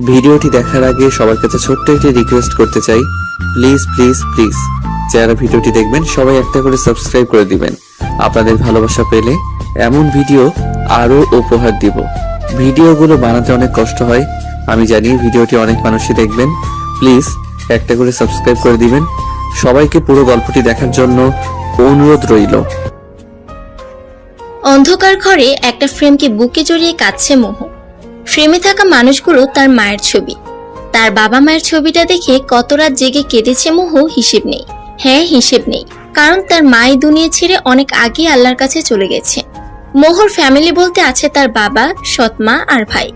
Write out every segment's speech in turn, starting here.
ভিডিওটি দেখার আগে সবার কাছে ছোট্ট একটি রিকোয়েস্ট করতে চাই, প্লিজ প্লিজ প্লিজ যারা ভিডিওটি দেখবেন সবাই একটা করে সাবস্ক্রাইব করে দিবেন। আপনাদের ভালোবাসা পেলে এমন ভিডিও আরো উপহার দিব। ভিডিওগুলো বানাতে অনেক কষ্ট হয়, আমি জানি। ভিডিওটি অনেক মানুষই দেখবেন, প্লিজ একটা করে সাবস্ক্রাইব করে দিবেন। সবাইকে পুরো গল্পটি দেখার জন্য অনুরোধ রইল। অন্ধকার ঘরে একটা ফ্রেমকে বুকে জড়িয়ে কাঁদছে মোহ। ফ্রেমে থাকা মানুষগুলো তার মায়ের ছবি। তার বাবা মায়ের ছবিটা দেখে কত রাত জেগে কেঁদেছে মোহ হিসেব নেই। হ্যাঁ, হিসেব নেই, কারণ তার মাই দুনিয়া ছেড়ে অনেক আগে আল্লাহর কাছে চলে গেছে। মোহর ফ্যামিলি বলতে আছে তার বাবা, সৎমা আর ভাই।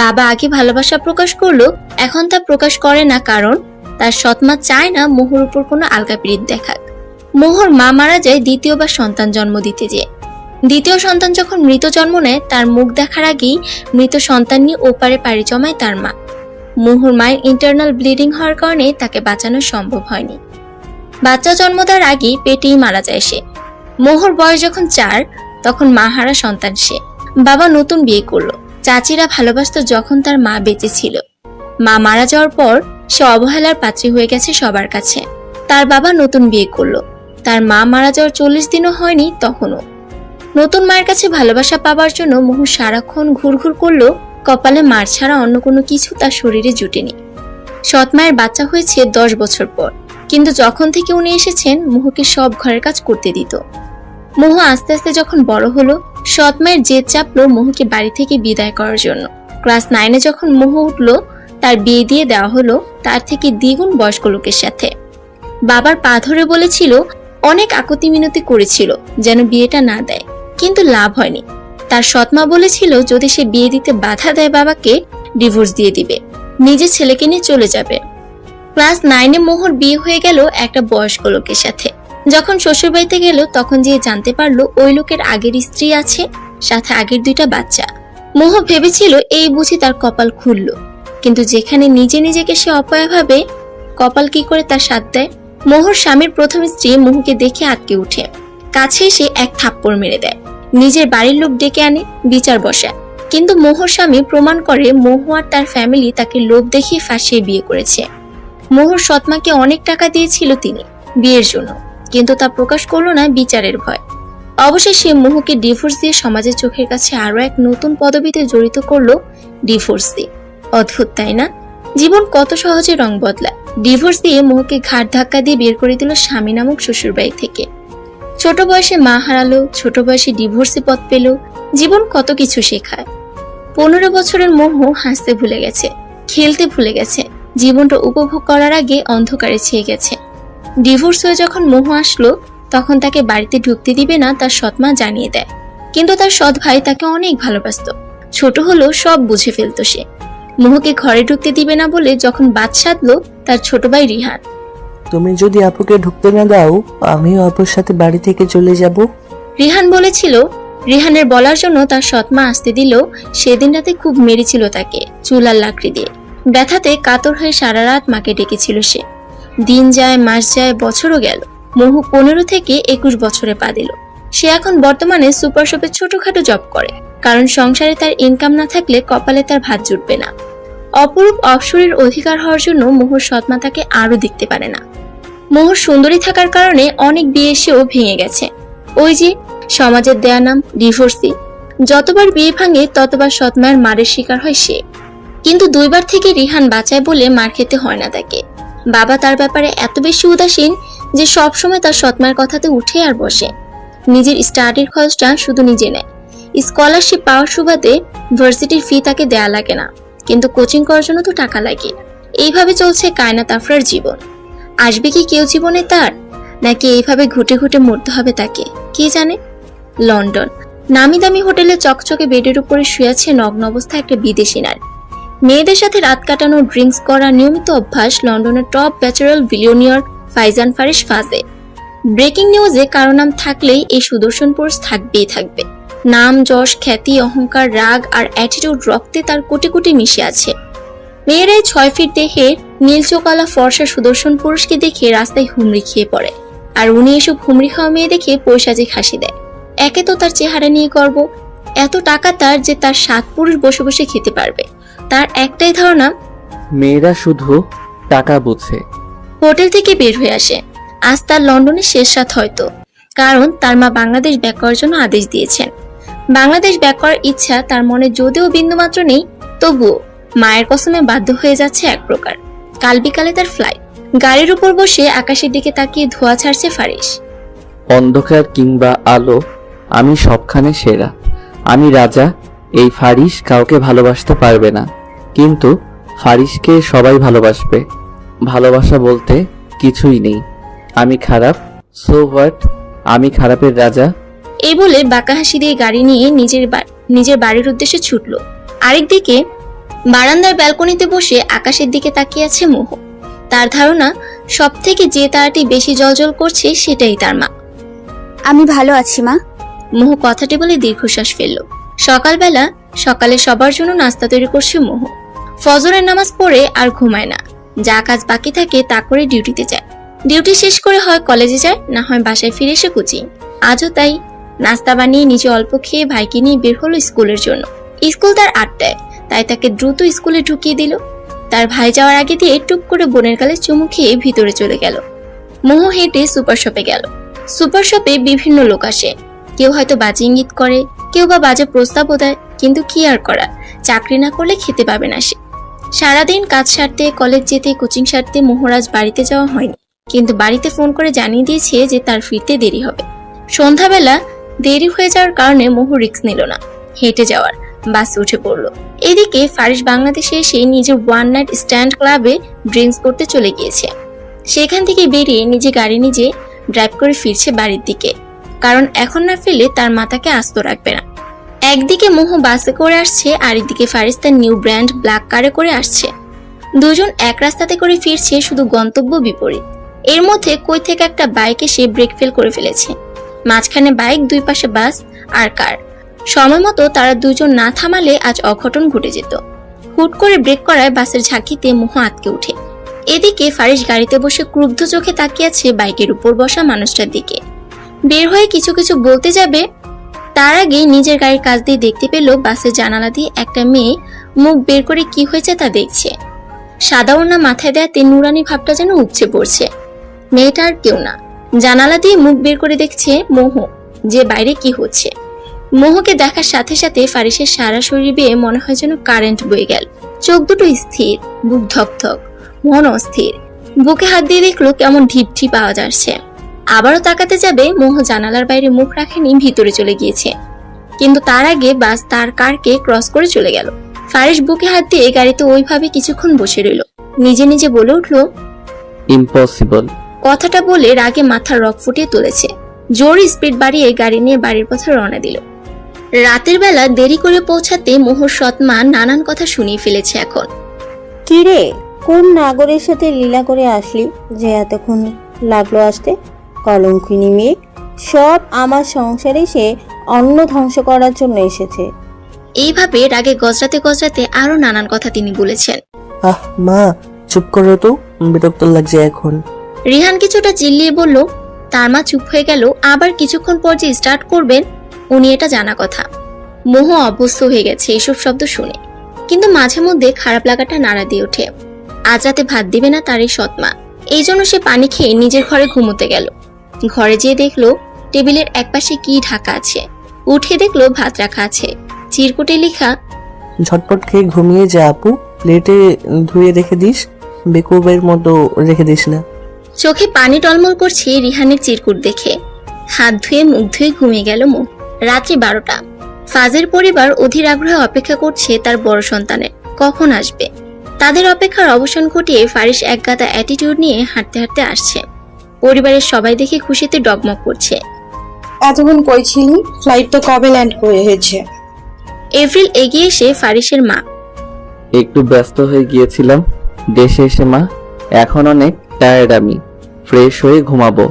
বাবা আগে ভালোবাসা প্রকাশ করলো, এখন তা প্রকাশ করে না, কারণ তার সৎমা চায় না মোহর উপর কোনো আলগাপিরিত দেখাক। মোহর মা মারা যায় দ্বিতীয়বার সন্তান জন্ম দিতে যেয়ে। দ্বিতীয় সন্তান যখন মৃত জন্ম নেয়, তার মুখ দেখার আগেই মৃত সন্তান নিয়ে ওপারে পাড়ি জমায় তার মা। মোহর মায়ের ইন্টারনাল ব্লিডিং হওয়ার কারণে তাকে বাঁচানো সম্ভব হয়নি। বাচ্চা জন্ম দেওয়ার আগেই পেটেই মারা যায় সে। মোহর বয়স যখন 4, তখন মা হারা সন্তান সে। বাবা নতুন বিয়ে করলো। চাচিরা ভালোবাসতো যখন তার মা বেঁচে ছিল। মা মারা যাওয়ার পর সে অবহেলার পাত্রী হয়ে গেছে সবার কাছে। তার বাবা নতুন বিয়ে করলো। তার মা মারা যাওয়ার 40 দিনও হয়নি তখনও। নতুন মায়ের কাছে ভালোবাসা পাবার জন্য মোহ সারাক্ষণ ঘুরঘুর করলো, কপালে মার ছাড়া অন্য কোনো কিছু তার শরীরে জুটেনি। সৎ মায়ের বাচ্চা হয়েছে 10 বছর পর, কিন্তু যখন থেকে উনি এসেছেন মোহকে সব ঘরের কাজ করতে দিত। মোহ আস্তে আস্তে যখন বড় হলো, সৎ মায়ের জেদ চাপলো মোহকে বাড়ি থেকে বিদায় করার জন্য। ক্লাস 9-এ যখন মোহ উঠলো, তার বিয়ে দিয়ে দেওয়া হলো তার থেকে দ্বিগুণ বয়স্ক লোকের সাথে। বাবার পা ধরে বলেছিল, অনেক আকুতি মিনতি করেছিল যেন বিয়েটা না দেয়, কিন্তু লাভ হয়নি। তার সৎমা বলেছিল যদি সে বিয়ে দিতে বাধা দেয় বাবাকে, ডিভোর্স দিয়ে দিবে, নিজের ছেলেকে নিয়ে চলে যাবে। ক্লাস 9-এ মোহর বিয়ে হয়ে গেল একটা বয়স্ক লোকের সাথে। যখন শ্বশুর বাড়িতে গেল, তখন যে জানতে পারলো ওই লোকের আগের স্ত্রী আছে, সাথে আগের 2টা বাচ্চা। মোহ ভেবেছিল এই বুঝি তার কপাল খুললো, কিন্তু যেখানে নিজে নিজেকে সে অপয়া ভাবে, কপাল কি করে তার সাথ দেয়। মোহর স্বামীর প্রথম স্ত্রী মোহকে দেখে আটকে উঠে, কাছে এসে এক থাপ্পড় মেরে দেয়। নিজের বাড়ির লোক ডেকে আনে, বিচার বসায়। কিন্তু মোহর স্বামী প্রমাণ করে মোহ আর তার ফ্যামিলি তাকে লোভ দেখিয়ে ফাঁসিয়ে বিয়ে করেছে। মোহর সৎমাকে অনেক টাকা দিয়েছিল তিনি বিয়ের জন্য, কিন্তু তা প্রকাশ করলো না বিচারের ভয়। অবশেষে মোহকে ডিভোর্স দিয়ে সমাজের চোখের কাছে আরো এক নতুন পদবিতে জড়িত করলো, ডিভোর্স দিয়ে। অদ্ভুত তাই না, জীবন কত সহজে রং বদলায়। ডিভোর্স দিয়ে মোহকে ঘাট ধাক্কা দিয়ে বের করে দিল স্বামী নামক শ্বশুর বাড়ি থেকে। ছোট বয়সে মা হারালো, ছোট বয়সে ডিভোর্সে পথ পেল। জীবন কত কিছু শেখায়। 15 বছরের মোহ হাসতে ভুলে গেছে, খেলতে ভুলে গেছে, জীবনটা উপভোগ করার আগে অন্ধকারে ছেয়ে গেছে। ডিভোর্স হয়ে যখন মোহ আসলো, তখন তাকে বাড়িতে ঢুকতে দিবে না তার সৎমা জানিয়ে দেয়। কিন্তু তার সৎ ভাই তাকে অনেক ভালোবাসতো। ছোট হলেও সব বুঝে ফেলতো সে। মোহকে ঘরে ঢুকতে দিবে না বলে যখন বাদ সাধলো তার ছোট ভাই রিহান। তুমি যদি আপুকে ঢুকতে না দাও, আমিও আপুর সাথে বাড়ি থেকে চলে যাব। রিহান বলেছিল। রিহানের বলার জন্য তার সৎমা আসতে দিল। সেদিন রাতে খুব মেরেছিল তাকে চুল আর লাকড়ি দিয়ে। ব্যথাতে কাতর হয়ে সারা রাত মাকে ডেকেছিল সে। দিন যায়, মাস যায়, বছরও গেল। মোহ 15 থেকে 21 বছরে পা দিল। সে এখন বর্তমানে সুপার শপে ছোটখাটো জব করে, কারণ সংসারে তার ইনকাম না থাকলে কপালে তার ভাত জুটবে না। অপরূপ অপসরের অধিকার হওয়ার জন্য মোহর সৎমা তাকে আরো দেখতে পারে না। মোহর সুন্দরী থাকার কারণে অনেক বিয়ে এসেও ভেঙে গেছে। ওই যে সমাজের দেয়া নাম ডিভোর্সি। যতবার বিয়ে ভাঙে ততবার সৎমায়ের মারের শিকার হয় সে। কিন্তু 2বার থেকে রিহান বাঁচায় বলে মার খেতে হয় না তাকে। বাবা তার ব্যাপারে এত বেশি উদাসীন যে সবসময় তার সৎমায়ের কথাতে উঠে আর বসে। নিজের স্টাডির খরচটা শুধু নিজে নেয়। স্কলারশিপ পাওয়ার সুবাদে ভার্সিটির ফি তাকে দেয়া লাগে না, কিন্তু কোচিং করার জন্য তো টাকা লাগে। এইভাবে চলছে কায়নাত আফরার জীবন। আসবে কি কেউ জীবনে তার, নাকি এইভাবে ঘুটে ঘুটে মরতে হবে তাকে, কে জানে। লন্ডন নামি দামি হোটেলে চকচকে বেডের উপরে শুয়ে আছে নগ্ন অবস্থায় একটা বিদেশি নারী। মেয়েদের সাথে রাত কাটানো, ড্রিঙ্কস করা নিয়মিত অভ্যাস লন্ডনের top bachelor billionaire Faizan Faris ফাজে। ব্রেকিং নিউজে কারো নাম থাকলেই এই সুদর্শন পুরুষ থাকবেই থাকবে। নাম, যশ, খ্যাতি, অহংকার, রাগ আর অ্যাটিটিউড রক্তে তার কোটি কোটি মিশে আছে। মেয়েরাই 6 ফিট দেহের নীলচোকালা ফর্সা সুদর্শন পুরুষকে দেখে রাস্তায় হুমড়ি খেয়ে পড়ে, আর উনি এসব হুমড়ি খাওয়া মেয়ে দেখে পৈশাচিক হাসি দেয়। একে তো তার চেহারা নিয়ে গর্ব, এত টাকা তার যে তার 7 পুরুষ বসে বসে খেতে পারবে। তার একটাই ধারণা, মেয়েরা শুধু টাকা বুঝে। হোটেল থেকে বের হয়ে আসে। আজ তার লন্ডনের শেষ রাত হয়তো, কারণ তার মা বাংলাদেশ ব্যাক করার জন্য আদেশ দিয়েছেন। বাংলাদেশ ব্যাক করার ইচ্ছা তার মনে যদিও বিন্দুমাত্র নেই, তবুও মায়ের কসমে বাধ্য হয়ে যাচ্ছে এক প্রকার। কাল বিকালে তার ফ্লাইট। গাড়ির উপর বসে আকাশের দিকে তাকিয়ে ধোঁয়া ছাড়ছে ফারিস। অন্ধকার কিংবা আলো, আমি সবখানে সেরা। আমি রাজা। এই ফারিস কাউকে ভালোবাসতে পারবে না, কিন্তু ফারিসকে সবাই ভালোবাসবে। ভালোবাসা বলতে কিছুই নেই। আমি খারাপ, সো হোয়াট? আমি খারাপের রাজা। এই বলে বাঁকা হাসি দিয়ে গাড়ি নিয়ে নিজের বাড়ির উদ্দেশ্যে ছুটল। আরেকদিকে বারান্দার ব্যালকনিতে বসে আকাশের দিকে তাকিয়ে আছে মোহ। তার ধারণা, সব থেকে যে তারাটি বেশি জ্বলজ্বল করছে সেটাই তার মা। আমি ভালো আছি মা। মোহ কথাটি বলে দীর্ঘশ্বাস ফেলল। সকালে সবার জন্য নাস্তা তৈরি করছে মোহ। ফজরের নামাজ পড়ে আর ঘুমায় না। যা কাজ বাকি থাকে তা করে ডিউটিতে যায়। ডিউটি শেষ করে হয় কলেজে যায়, না হয় বাসায় ফিরে এসে কোচিং। আজও তাই। নাস্তা বানিয়ে নিজে অল্প খেয়ে ভাইকে নিয়ে বের হলো স্কুলের জন্য। স্কুল তার 8টায়, তাই তাকে দ্রুত স্কুলে ঢুকিয়ে দিল। তার ভাই যাওয়ার আগে দিয়ে টুক করে বোনের গালে চুমু খেয়ে ভিতরে চলে গেল। মোহ হেঁটে সুপার শপে গেল। সুপার শপে বিভিন্ন লোক আসে। কেউ হয়তো বাজে ইঙ্গিত করে, কেউ বা বাজে প্রস্তাবও দেয়, কিন্তু কি আর করা, চাকরি না করলে খেতে পাবে না সে। সারাদিন কাজ সারতে, কলেজ যেতে, কোচিং সারতে মোহরাজ বাড়িতে যাওয়া হয়নি, কিন্তু বাড়িতে ফোন করে জানিয়ে দিয়েছে যে তার ফিরতে দেরি হবে। সন্ধ্যাবেলা দেরি হয়ে যাওয়ার কারণে মোহ রিস্ক নিল না, হেঁটে যাওয়ার, বাস উঠে পড়ল। এদিকে ফারিস বাংলাদেশে এসে নিজের ওয়ান নাইট স্ট্যান্ড ক্লাবে ড্রিঙ্কস করতে চলে গিয়েছে। সেখান থেকে বেরিয়ে নিজে গাড়ি নিজে ড্রাইভ করে ফিরছে বাড়ির দিকে, কারণ এখন না ফিরলে তার মাথাকে আস্ত রাখবে না। একদিকে মোহ বাসে করে আসছে, আরেকদিকে ফারিস তার নিউ ব্র্যান্ড ব্ল্যাক কারে করে আসছে। দুজন এক রাস্তাতে করে ফিরছে, শুধু গন্তব্য বিপরীত। এর মধ্যে কই থেকে একটা বাইক এসে ব্রেক ফেল করে ফেলেছে। মাঝখানে বাইক, দুই পাশে বাস আর কার। সময় মতো তারা দুজন না থামালে আজ অঘটন ঘটে যেত। হুট করে ব্রেক করায় বাসের ঝাঁকিতে মোহ আটকে ওঠে। এদিকে ফারিস গাড়িতে বসে ক্রুদ্ধ চোখে তাকিয়ে আছে বাইকের উপর বসা মানুষটার দিকে। বের হয়ে কিছু বলতে যাবে, তার আগে নিজের গাড়ির কাছ দিয়ে দেখতে পেল বাসের জানালা দিয়ে একটা মেয়ে মুখ বের করে কি হয়েছে তা দেখছে। সাদা ওড়না মাথায় দেয়াতে নুরানি ভাবটা যেন উপচে পড়ছে। মেয়েটা আর কেউ না, জানালা দিয়ে মুখ বের করে দেখছে মোহ, যে বাইরে কি হচ্ছে। মোহকে দেখার সাথে সাথে ফারিসের সারা শরীর বেয়ে মনে হয় যেন কারেন্ট বয়ে গেল। চোখ দুটো স্থির, বুক ধকধক, মন অস্থির। বুকে হাত দিয়ে দেখলো কেমন ঢিপঢি পাওয়া যাচ্ছে। আবারও তাকাতে যাবে, মোহ জানালার বাইরে মুখ রাখেনি, ভিতরে চলে গিয়েছে। কিন্তু তার আগে বাস তার কারকে ক্রস করে চলে গেল। ফারিস বুকে হাত দিয়ে গাড়িতে ওইভাবে কিছুক্ষণ বসে রইল। নিজে নিজে বলে উঠলো, ইম্পসিবল। কথাটা বলে রাগে মাথার রক ফুটিয়ে তুলেছে। জোর স্পিড বাড়িয়ে গাড়ি নিয়ে বাড়ির পথে রওনা দিল। রাতের বেলা দেরি করে পৌঁছাতে মোহর সৎমা নানান কথা শুনিয়ে ফেলেছে এখন। কি রে, কোন নাগরের সাথে লীলা করে আসলি যে এতক্ষণ লাগলো আসতে? কলঙ্কিনী মেয়ে, সব আমার সংসারে সে অন্ন ধ্বংস করার জন্য এসেছে। এইভাবে রাগে গজরাতে আরো নানান কথা তিনি বলেছেন। আহ মা, চুপ করো তো, বিরক্ত লাগছে এখন। রিহান কিছুটা চিল্লিয়ে বলল। তার মা চুপ হয়ে গেল। আবার কিছুক্ষণ পর যে স্টার্ট করবেন উনি এটা জানা কথা। মোহ অভ্যস্ত হয়ে গেছে এইসব শব্দ শুনে, কিন্তু মাঝে মধ্যে খারাপ লাগাটা নাড়া দিয়ে ওঠে। আজ রাতে ভাত দিবে না তার এই সৎমা, এই জন্য সে পানি খেয়ে নিজের ঘরে ঘুমোতে গেল। ঘরে যেয়ে দেখলো টেবিলের একপাশে কি ঢাকা আছে। উঠে দেখলো ভাত রাখা আছে, চিরকুটে লেখা, ঝটপট খেয়ে ঘুমিয়ে যা আপু, প্লেটে ধুয়ে রেখে দিস, বেকুবের মতো রেখে দিস না। চোখে পানি টলমল করছে রিহানের চিরকুট দেখে। হাত ধুয়ে মুখ ধুয়ে ঘুমিয়ে গেল মোহ। রাত্রি 12টা। ফাজের পরিবার অধীর আগ্রহে অপেক্ষা করছে তার বড় সন্তানের কখন আসবে। তাদের অপেক্ষার অবসান ঘটিয়ে ফারিস এক গাদা অ্যাটিটিউড নিয়ে হাঁটতে হাঁটতে আসছে। পরিবারের সবাই দেখে খুশিতে ডগমগ করছে। এতক্ষণ কই ছিলি? ফ্লাইট তো কবে ল্যান্ড করে হয়েছে? এপ্রিল এগিয়ে এসে ফারিসের মা, একটু ব্যস্ত হয়ে গিয়েছিলাম দেশে এসে মা। এখন অনেক টায়ার্ড, আমি ফ্রেশ হয়ে ঘুমাবো।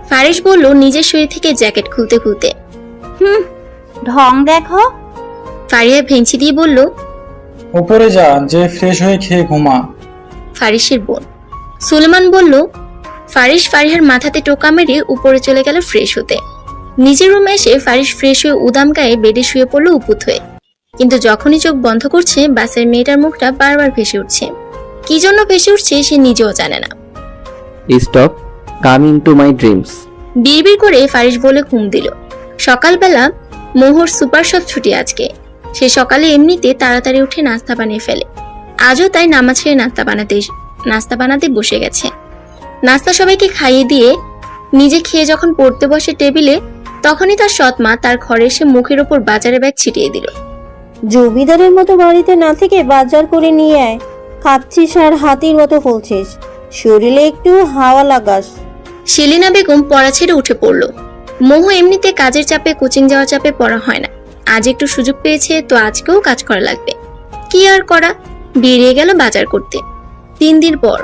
ফারিস বলল নিজের শরীর থেকে জ্যাকেট খুলতে খুলতে। ঢং দেখো। ফারিয়া ভেঙচি দিয়ে বলল, উপরে যা, যে ফ্রেশ হয়ে খেয়ে ঘুমা। ফারিসের বোন। সুলেমান বলল। ফারিস ফারিহার মাথাতে টোকা মেরে উপরে চলে গেল ফ্রেশ হতে। নিজের রুমে এসে ফারিস ফ্রেশ হয়ে উদাম গায়ে বেডে শুয়ে পড়ল উপুত হয়ে। কিন্তু যখনই চোখ বন্ধ করছে বাসের মেয়েটার মুখটা বারবার ভেসে উঠছে। কি জন্য ভেসে উঠছে সে নিজেও জানে না। Stop, come into my dreams. বিড়বিড় করে ফারিস বলে ঘুম দিল। সকালবেলা মোহর সুপার শপ ছুটি আজকে। সে সকালে এমনিতে তাড়াতাড়ি উঠে নাস্তা বানিয়ে ফেলে। আজও তাই নামাজ ছেড়ে নাস্তা বানাতে বসে গেছে। নাস্তা সবাইকে খাইয়ে দিয়ে নিজে খেয়ে যখন পড়তে বসে টেবিলে, তখনই তার সৎ মা তার ঘরে এসে মুখের ওপর বাজারে ব্যাগ ছিটিয়ে দিল। জমিদারের মতো বাড়িতে না থেকে বাজার করে নিয়ে আয়। খাচ্ছিস আর হাতির মতো ফুলছিস, শরীরে একটু হাওয়া লাগাস। সেলিনা বেগম পড়া ছেড়ে উঠে পড়ল। মোহ এমনিতে কাজের চাপে, কোচিং যাওয়ার চাপে পড়া হয় না। আজ একটু সুযোগ পেয়েছে তো আজকেও কাজ করা লাগবে। কি আর করা, বেরিয়ে গেল বাজার করতে। 3 দিন পর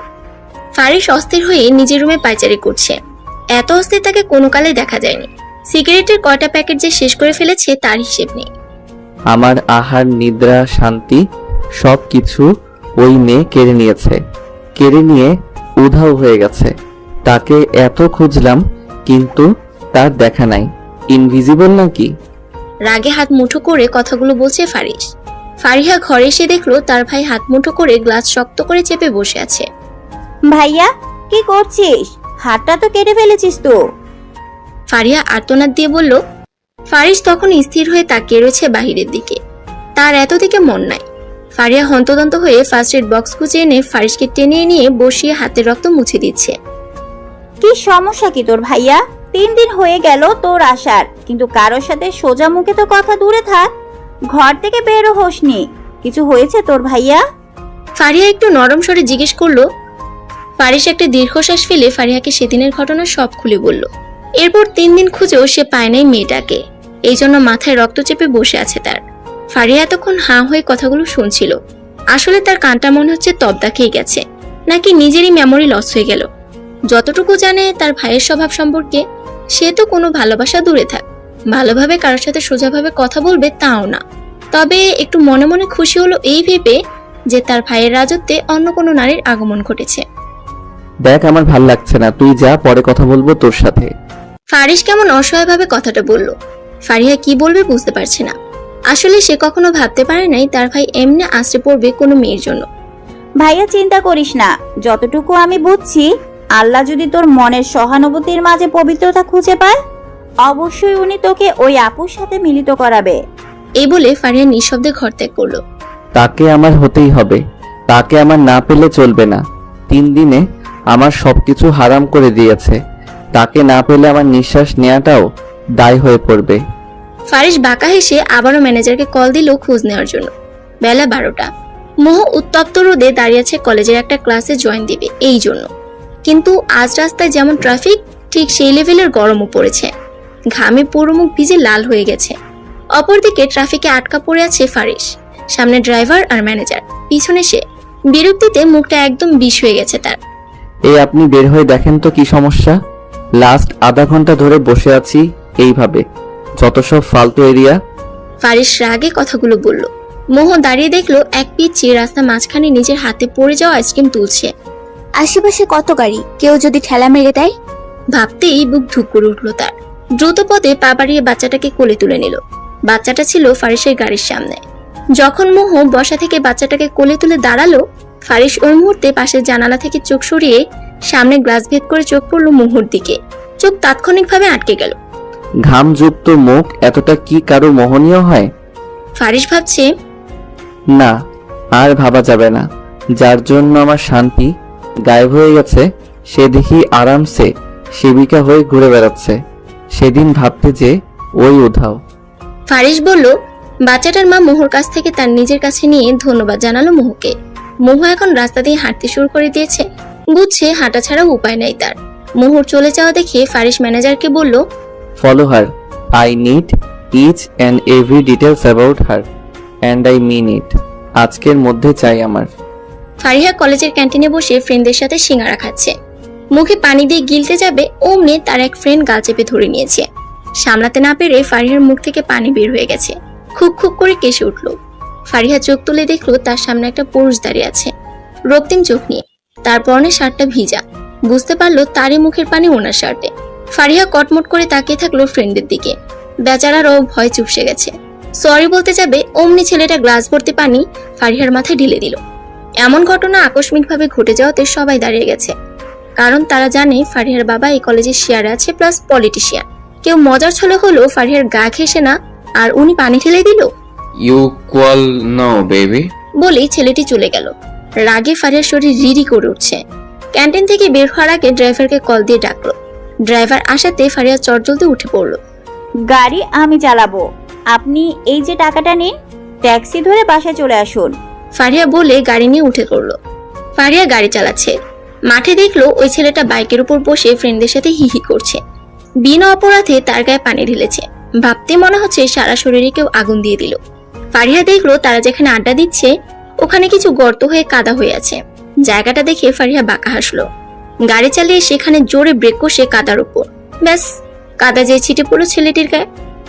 ফারিস অস্থির হয়ে নিজের রুমে পায়চারি করছে। এত অস্থির তাকে কোনো কালে দেখা যায়নি। সিগারেটের কয়টা প্যাকেট যে শেষ করে ফেলেছে তার হিসেব নেই। আমার আহার, নিদ্রা, শান্তি সবকিছু ওই মেয়ে কেড়ে নিয়েছে। কেড়ে নিয়ে উধাও হয়ে গেছে। তাকে এত খুঁজলাম কিন্তু তার দেখা নাই। ইনভিজিবল নাকি? রাগে হাত মুঠো করে কথাগুলো বলছে ফারিস। ফারিহা ঘরে এসে দেখলো তার ভাই হাত মুঠো করে গ্লাস শক্ত করে চেপে বসে আছে। ভাইয়া কি করছিস? হাতটা তো কেটে ফেলেছিস তো। ফারিহা আর্তনাদ দিয়ে বলল। ফারিস তখন স্থির হয়ে তাকিয়ে রয়েছে বাহিরের দিকে। তার এত দিকে মন নাই। ফারিহা হন্তদন্ত হয়ে ফার্স্ট এড বক্স খুঁজে এনে ফারিসকে টেনে নিয়ে বসিয়ে হাতের রক্ত মুছে দিচ্ছে। কি সমস্যা কি তোর ভাইয়া? 3 দিন হয়ে গেল তোর আসার, কিন্তু কারোর সাথে সোজা মুখে তো কথা দূরে থাক, ঘর থেকে বেরো হোসনি। কিছু হয়েছে তোর ভাইয়া? ফারিহা একটু নরম স্বরে জিজ্ঞেস করলো। ফারিস একটা দীর্ঘশ্বাস ফেলে ফারিহাকে সেদিনের ঘটনা সব খুলে বলল। এরপর 3 দিন খুঁজেও সে পায় নাই মেয়েটাকে। এই জন্য মাথায় রক্ত চেপে বসে আছে তার। ফারিহা এতক্ষণ হাঁ হয়ে কথাগুলো শুনছিল। আসলে তার কানটা মনে হচ্ছে তবদা খেয়ে গেছে, নাকি নিজেরই মেমোরি লস হয়ে গেল। যতটুকু জানে তার ভাইয়ের স্বভাব সম্পর্কে, সে তো কোনো ভালোবাসা দূরে থাক, ভালোভাবে কারোর সাথে সোজাভাবে কথা বলবে তাও না। তবে একটু মনে মনে খুশি হলো এই ভেবে যে তার ভাইয়ের রাজত্বে অন্য কোনো নারীর আগমন ঘটেছে। দেখ, আমার ভাল লাগছে না, তুই যা, পরে কথা বলবো তোর সাথে। ফারিস কেমন অসহায়ভাবে কথাটা বলল। ফারিহা কি বলবে বুঝতে পারছে না। আসলে সে কখনো ভাবতে পারে নাই তার ভাই এমনি আশ্রে পড়বে কোনো মেয়ের জন্য। ভাইয়া চিন্তা করিস না, যতটুকু আমি বুঝছি, আল্লাহ যদি তোর মনের সহানুভূতির মাঝে পবিত্রতা খুঁজে পায়, অবশ্যই উনি তোকে ওই আপুর সাথে মিলিত করাবে। এই বলে ফারিহা নিঃশব্দে ঘর ত্যাগ করলো। তাকে আমার হতেই হবে, তাকে আমার না পেলে চলবে না। 3 দিনে আমার সবকিছু হারাম করে দিয়েছে। তাকে না পেলে আমার নিঃশ্বাস নেওয়াটাও দায় হয়ে পড়বে। ফারিস বাঁকা হেসে আবারও ম্যানেজারকে কল দিল খোঁজ নেওয়ার জন্য। বেলা 12টা। মোহ উত্তপ্ত রোদে দাঁড়িয়ে আছে কলেজের একটা ক্লাসে জয়েন দিবে এই জন্য। কিন্তু আজ রাস্তায় যেমন ট্রাফিক, ঠিক সেই লেভেলের গরমও পড়েছে। ঘামে পুরো মুখ ভিজে লাল হয়ে গেছে। অপরদিকে ট্রাফিকে আটকা পড়ে আছে ফারিস। সামনে ড্রাইভার আর ম্যানেজার, পিছনে সে। বিরক্তিতে মুখটা একদম বিষ হয়ে গেছে তার। এই আপনি বের হয়ে দেখেন তো কি সমস্যা। লাস্ট আধা ঘন্টা ধরে বসে আছি এইভাবে, যত সব ফালতু এরিয়া। ফারিস রাগে কথাগুলো বলল। মোহ দাঁড়িয়ে দেখলো এক পিচ্চি রাস্তা মাঝখানে নিজের হাতে পড়ে যাওয়া আইসক্রিম তুলছে। আশেপাশে কত গাড়ি, কেউ যদি ঠেলা মেরে দেয়। ভাবতেই বুক ধুক করে উঠলো তার। দ্রুত পদে পা বাড়িয়ে বাচ্চাটাকে কোলে তুলে নিল। বাচ্চাটা ছিল ফারিসের গাড়ির সামনে। যখন মোহ বসা থেকে বাচ্চাটাকে কোলে তুলে দাঁড়ালো, ফারিস ওই মুহূর্তে পাশের জানালা থেকে চোখ সরিয়ে সামনে গ্লাস ভেদ করে চোখ পড়লো মোহর দিকে। চোখ তাৎক্ষণিকভাবে আটকে গেল। ঘামযুক্ত মুখ এতটা কি কারো মোহনীয় হয়? ফারিস ভাবছে, না, আর ভাবা যাবে না। যার জন্য আমার শান্তি গায়েব হয়ে গেছে, সে দেখি আরামসে সেবিকা হয়ে ঘুরে বেড়াচ্ছে। সেদিন ভাবতে যে ওই উধাও। ফারিস বলল। বাচ্চাটার মা মোহর কাছ থেকে তার নিজের কাছে নিয়ে ধন্যবাদ জানালো মোহকে। মোহ এখন রাস্তা দিয়ে হাঁটতে শুরু করে দিয়েছে। বুঝছে হাঁটা ছাড়া উপায় নাই তার। মোহর চলে যাওয়া দেখে ফারিস ম্যানেজারকে বলল, follow her. I need each and every details about her and I mean it. আজকের মধ্যে চাই আমার। ফারিহা কলেজের ক্যান্টিনে বসে ফ্রেন্ডদের সাথে সিঙ্গারা খাচ্ছে। মুখে পানি দিয়ে গিলতে যাবে অমনি তার এক ফ্রেন্ড গাল চেপে ধরে নিয়েছে। সামলাতে না পেরে ফারিহার মুখ থেকে পানি বের হয়ে গেছে। খুক খুক করে কেসে উঠল। ফারিহা চোখ তুলে দেখলো তার সামনে একটা পুরুষ দাঁড়িয়ে আছে, রক্তিম চোখ নিয়ে। তার পরনে শার্টটা ভিজা। বুঝতে পারলো তারই মুখের পানি ওনার শার্টে। ফারিহা কটমট করে তাকিয়ে থাকলো ফ্রেন্ডের দিকে। বেচারারও ভয় চুপসে গেছে। সরি বলতে যাবে অমনি ছেলেটা গ্লাস ভর্তি পানি ফারিহার মাথায় ঢেলে দিল। এমন ঘটনা আকস্মিকভাবে ঘটে যাওয়াতে সবাই দাঁড়িয়ে গেছে, কারণ তারা জানে ফারিহার বাবা এই কলেজে শেয়ারে আছে প্লাস পলিটিশিয়ান। কেউ মজার ছলে হলো ফারিহার গা ঘেঁষে না, আর উনি পানি ঢেলে দিল। You cool now baby. বলেই ছেলেটি চলে গেল। রাগে ফারিহার শরীর রিরি করে উঠছে। ক্যান্টিন থেকে বের হওয়ার আগে ড্রাইভারকে কল দিয়ে ডাকলো। ড্রাইভার আসাতে ফারিহা চটজলদি উঠে পড়লো। গাড়ি আমি চালাবো, আপনি এই যে টাকাটা নিন, ট্যাক্সি ধরে বাসায় চলে আসুন। ফারিহা বলে গাড়ি নিয়ে উঠে পড়লো। ফারিহা গাড়ি চালাচ্ছে। মাঠে দেখলো ওই ছেলেটা বাইকের উপর বসে ফ্রেন্ডদের সাথে হিহি করছে। বিনা অপরাধে তার গায়ে পানি ঢেলেছে। ভাবতে মনে হচ্ছে সারা শরীরে কেউ আগুন দিয়ে দিল। ফারিহা দেখলো তারা যেখানে আড্ডা দিচ্ছে ওখানে কিছু গর্ত হয়ে কাদা হয়ে আছে। জায়গাটা দেখে ফারিহা বাঁকা হাসলো। গাড়ি চালিয়ে সেখানে জোরে ব্রেক কষে কাদার উপর, ব্যাস কাদা যে ছিটে পড়লো ছেলেটির গায়ে।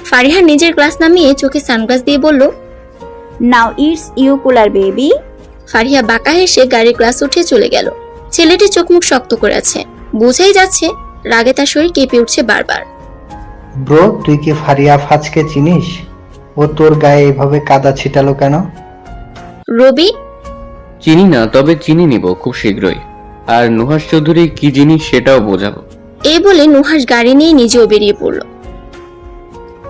ফারিহা নিজের গ্লাস নামিয়ে চোখে সানগ্লাস দিয়ে বলল, now it's you cooler baby. Fariha বাঁকা হেসে গাড়ির গ্লাস উঠিয়ে চলে গেল। ছেলেটি চোখ মুখ শক্ত করে আছে, বোঝাই যাচ্ছে রাগে তার শরীর কেঁপে উঠছে বারবার। ব্রো, তুই কি ফারিয়া ফাজকে চিনিস? ও তোর গায়ে এভাবে কাদা ছিটালো কেন? রবি, চিনি না, তবে চিনি নিব খুব শীঘ্রই। আর নুহাস চৌধুরী কি জিনিস সেটাও বোঝাবো। এই বলে নুহাস গাড়ি নিয়ে নিজেও বেরিয়ে পড়ল।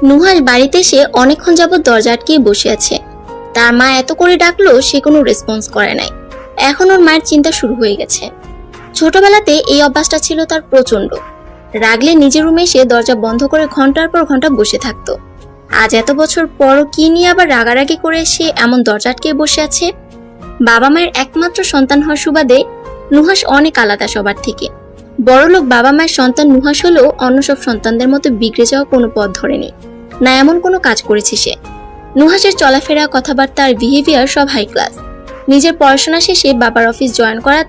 নুহাস বাড়িতে এসে অনেকক্ষণ যাবৎ দরজা আটকিয়ে বসে আছে। তার মা এত করে ডাকলো সে কোনো রেসপন্স করে নাই। এখন ওর মায়ের চিন্তা শুরু হয়ে গেছে। ছোটবেলাতে এই অভ্যাসটা ছিল তার প্রচন্ড। রাগলে নিজের রুমে এসে দরজা বন্ধ করে ঘন্টার পর ঘন্টা বসে থাকতো। আজ এত বছর পরও কি নিয়ে আবার রাগারাগি করে সে এমন দরজা আটকিয়ে বসে আছে? বাবা মায়ের একমাত্র সন্তান হওয়ার সুবাদে নুহাস অনেক আলাদা সবার থেকে। বড়লোক বাবা মায়ের সন্তান নুহাস হলেও অন্য সব সন্তানদের মতো বিগড়ে যাওয়া কোনো পথ ধরেনি, না এমন কোনো কাজ করেছে সে। নুহাসের চলাফেরা, কথাবার্তা আর বিহেভিয়ার সব হাই ক্লাস। নিজের পড়াশোনা শেষে বাবার অফিস জয়েন করা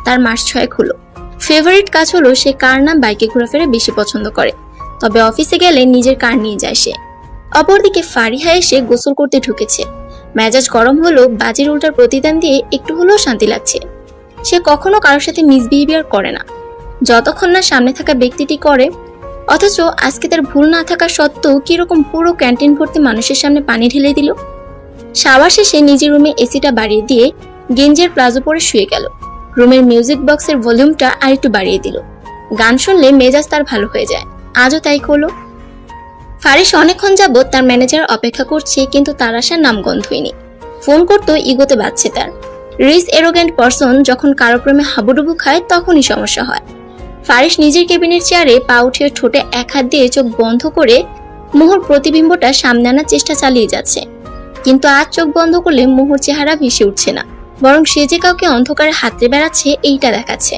তার মাস 6 হলো। ফেভারিট কাজ হলো সে কার না বাইকে ঘোরাফেরা বেশি পছন্দ করে, তবে অফিসে গেলে নিজের কার নিয়ে যায় সে। অপরদিকে ফারিহা এসে গোসল করতে ঢুকেছে। মেজাজ গরম হলো, বাজির উল্টার প্রতিদান দিয়ে একটু হলেও শান্তি লাগছে। সে কখনো কারোর সাথে মিসবিহেভিয়ার করে না, যতক্ষণ না সামনে থাকা ব্যক্তিটি করে। অথচ আজকে তার ভুল না থাকা সত্ত্বেও কিরকম পুরো ক্যান্টিন ভর্তি মানুষের সামনে পানি ঢেলে দিল। শাওয়ার শেষে নিজের রুমে এসিটা বাড়িয়ে দিয়ে গেঞ্জের প্লাজো পরে শুয়ে গেল। রুমের মিউজিক বক্সের ভলিউমটা আরেকটু বাড়িয়ে দিল। গান শুনলে মেজাজ তার ভালো হয়ে যায়। আজও তাই হলো। ফারিস অনেকক্ষণ যাবৎ তার ম্যানেজার অপেক্ষা করছে, কিন্তু তার আসার নামগন্ধই নেই। ফোন করতো ইগোতে বাজছে তার। রিস এরোগেন্ট পারসন যখন কারো প্রেমে হাবুডুবু খায় তখনই সমস্যা হয়। ফারিস নিজের কেবিনের চেয়ারে পা উঠিয়ে ঠোঁটে এক হাত দিয়ে চোখ বন্ধ করে মোহর প্রতিবিম্বটা সামনে আনার চেষ্টা চালিয়ে যাচ্ছে। কিন্তু আজ চোখ বন্ধ করলে মোহর চেহারা ভেসে উঠছে না, বরং সে যে কাউকে অন্ধকারে হাতড়ে বেড়াচ্ছে এইটা দেখাচ্ছে।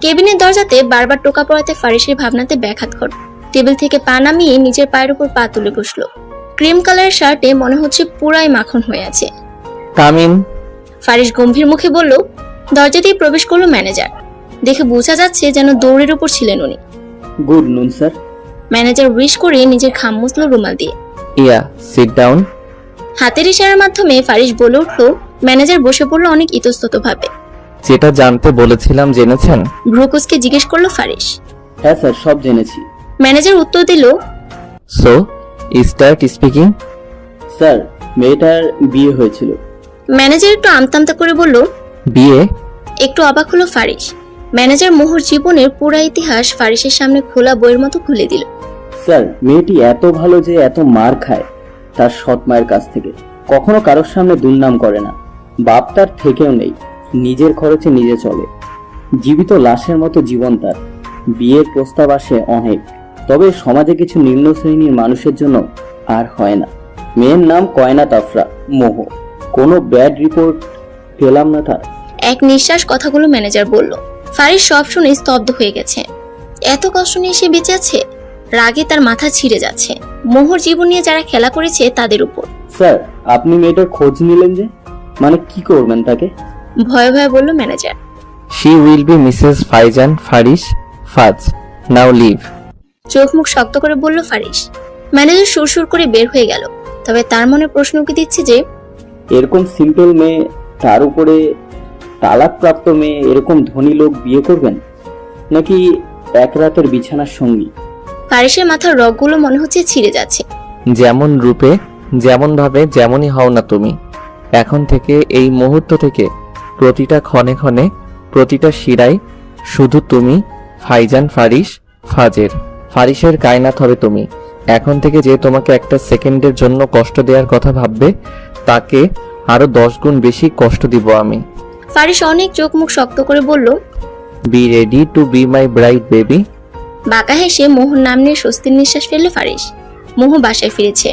কেবিনের দরজাতে বারবার টোকা পড়াতে ফারিসের ভাবনাতে ব্যাঘাত ঘটে। টেবিল থেকে পা নামিয়ে নিজের পায়ের উপর পা তুলে বসলো। ক্রিম কালারের শার্টে মনে হচ্ছে পুরাই মাখন হয়ে আছে। কামিন। ফারিস গম্ভীর মুখে বলল। দরজা দিয়ে প্রবেশ করলো ম্যানেজার। দেখে বোঝা যাচ্ছে যেন দৌড়ের উপর ছিলেন উনি। গুড নুন স্যার। ম্যানেজার উইশ করে নিজের খাম মুছলো রুমাল দিয়ে। ইয়া, সিট ডাউন। হাতের ইশারার মাধ্যমে ফারিস বলে উঠলো। ম্যানেজার বসে পড়লো অনেক ইতস্তত ভাবে। যেটা জানতে বলেছিলাম জেনেছেন? ভ্রুকুসকে জিজ্ঞেস করলো ফারিস। হ্যাঁ স্যার, সব জেনেছি। ম্যানেজার উত্তর দিল, সো স্টার্ট স্পিকিং। স্যার, মেয়েটার বিয়ে হয়েছিল। ম্যানেজার একটু আমতামতা করে বলল, বিয়ে? একটু অবাক হলো ফারিস। ম্যানেজার মোহর জীবনের পুরা ইতিহাস ফারিসের সামনে খোলা বইয়ের মতো খুলে দিল। স্যার, মেয়েটি এত ভালো যে এত মার খায় তার সৎ মায়ের কাছ থেকে। কখনো কারোর সামনে দুর্নাম করে না। বাপ তার থেকেও নেই, নিজের খরচে নিজে চলে। জীবিত লাশের মতো জীবন তার। বিয়ের প্রস্তাব আসে অনেক, তবে সমাজে কিছু নিম্ন শ্রেণীর মানুষের জন্য আর হয় না। মেয়ের নাম কয়নাত আফরা, মোহ। কোনো ব্যাড রিপোর্ট পেলাম না তার। এক নিঃশ্বাস কথাগুলো ম্যানেজার বলল। ফারিস সব শুনে স্তব্ধ হয়ে গেছে। এত কষ্ট নিয়ে সে বেঁচে আছে। রাগে তার মাথা ছিঁড়ে যাচ্ছে। মোহর জীবন নিয়ে যারা খেলা করেছে তাদের উপর। স্যার, আপনি মেয়েটার খোঁজ নিলেন যে, মানে কি করবেন তাকে? ভয়ে ভয়ে বলল manager. She will be Mrs Faizan Faris ফাজ। নাও লিভ। চোখ মুখ শক্ত করে বলল ফারিস। ম্যানেজার সুরসুর করে বের হয়ে গেল। তবে তার মনে প্রশ্ন উকি দিচ্ছে যে, এরকম সিম্পল মেয়ে, তার উপরে তালাকপ্রাপ্ত মেয়ে, এরকম ধনী লোক বিয়ে করবেন নাকি এক রাতের বিছানার সঙ্গী? ফারিসের মাথার রগগুলো মনে হচ্ছে ছিঁড়ে যাচ্ছে। যেমন রূপে যেমন ভাবে যেমনই হও না তুমি, এখন থেকে এই মুহূর্ত থেকে প্রতিটা ক্ষণে ক্ষণে প্রতিটা শিরায় শুধু তুমি, ফাইজান ফারিস ফাজের। ফারিসের কায়নাত হবে তুমি। এখন থেকে যে তোমাকে একটা সেকেন্ডের জন্য কষ্ট দেওয়ার কথা ভাববে, তাকে আরো 10 গুণ বেশি কষ্ট দিব আমি। ফারিস অনেক চোখ মুখ শক্ত করে বলল, be ready to be my bride baby. বাঁকা হেসে মোহর নাম নিয়ে স্বস্তির নিঃশ্বাস ফেলল ফারিস। মোহ বাসায় ফিরেছে।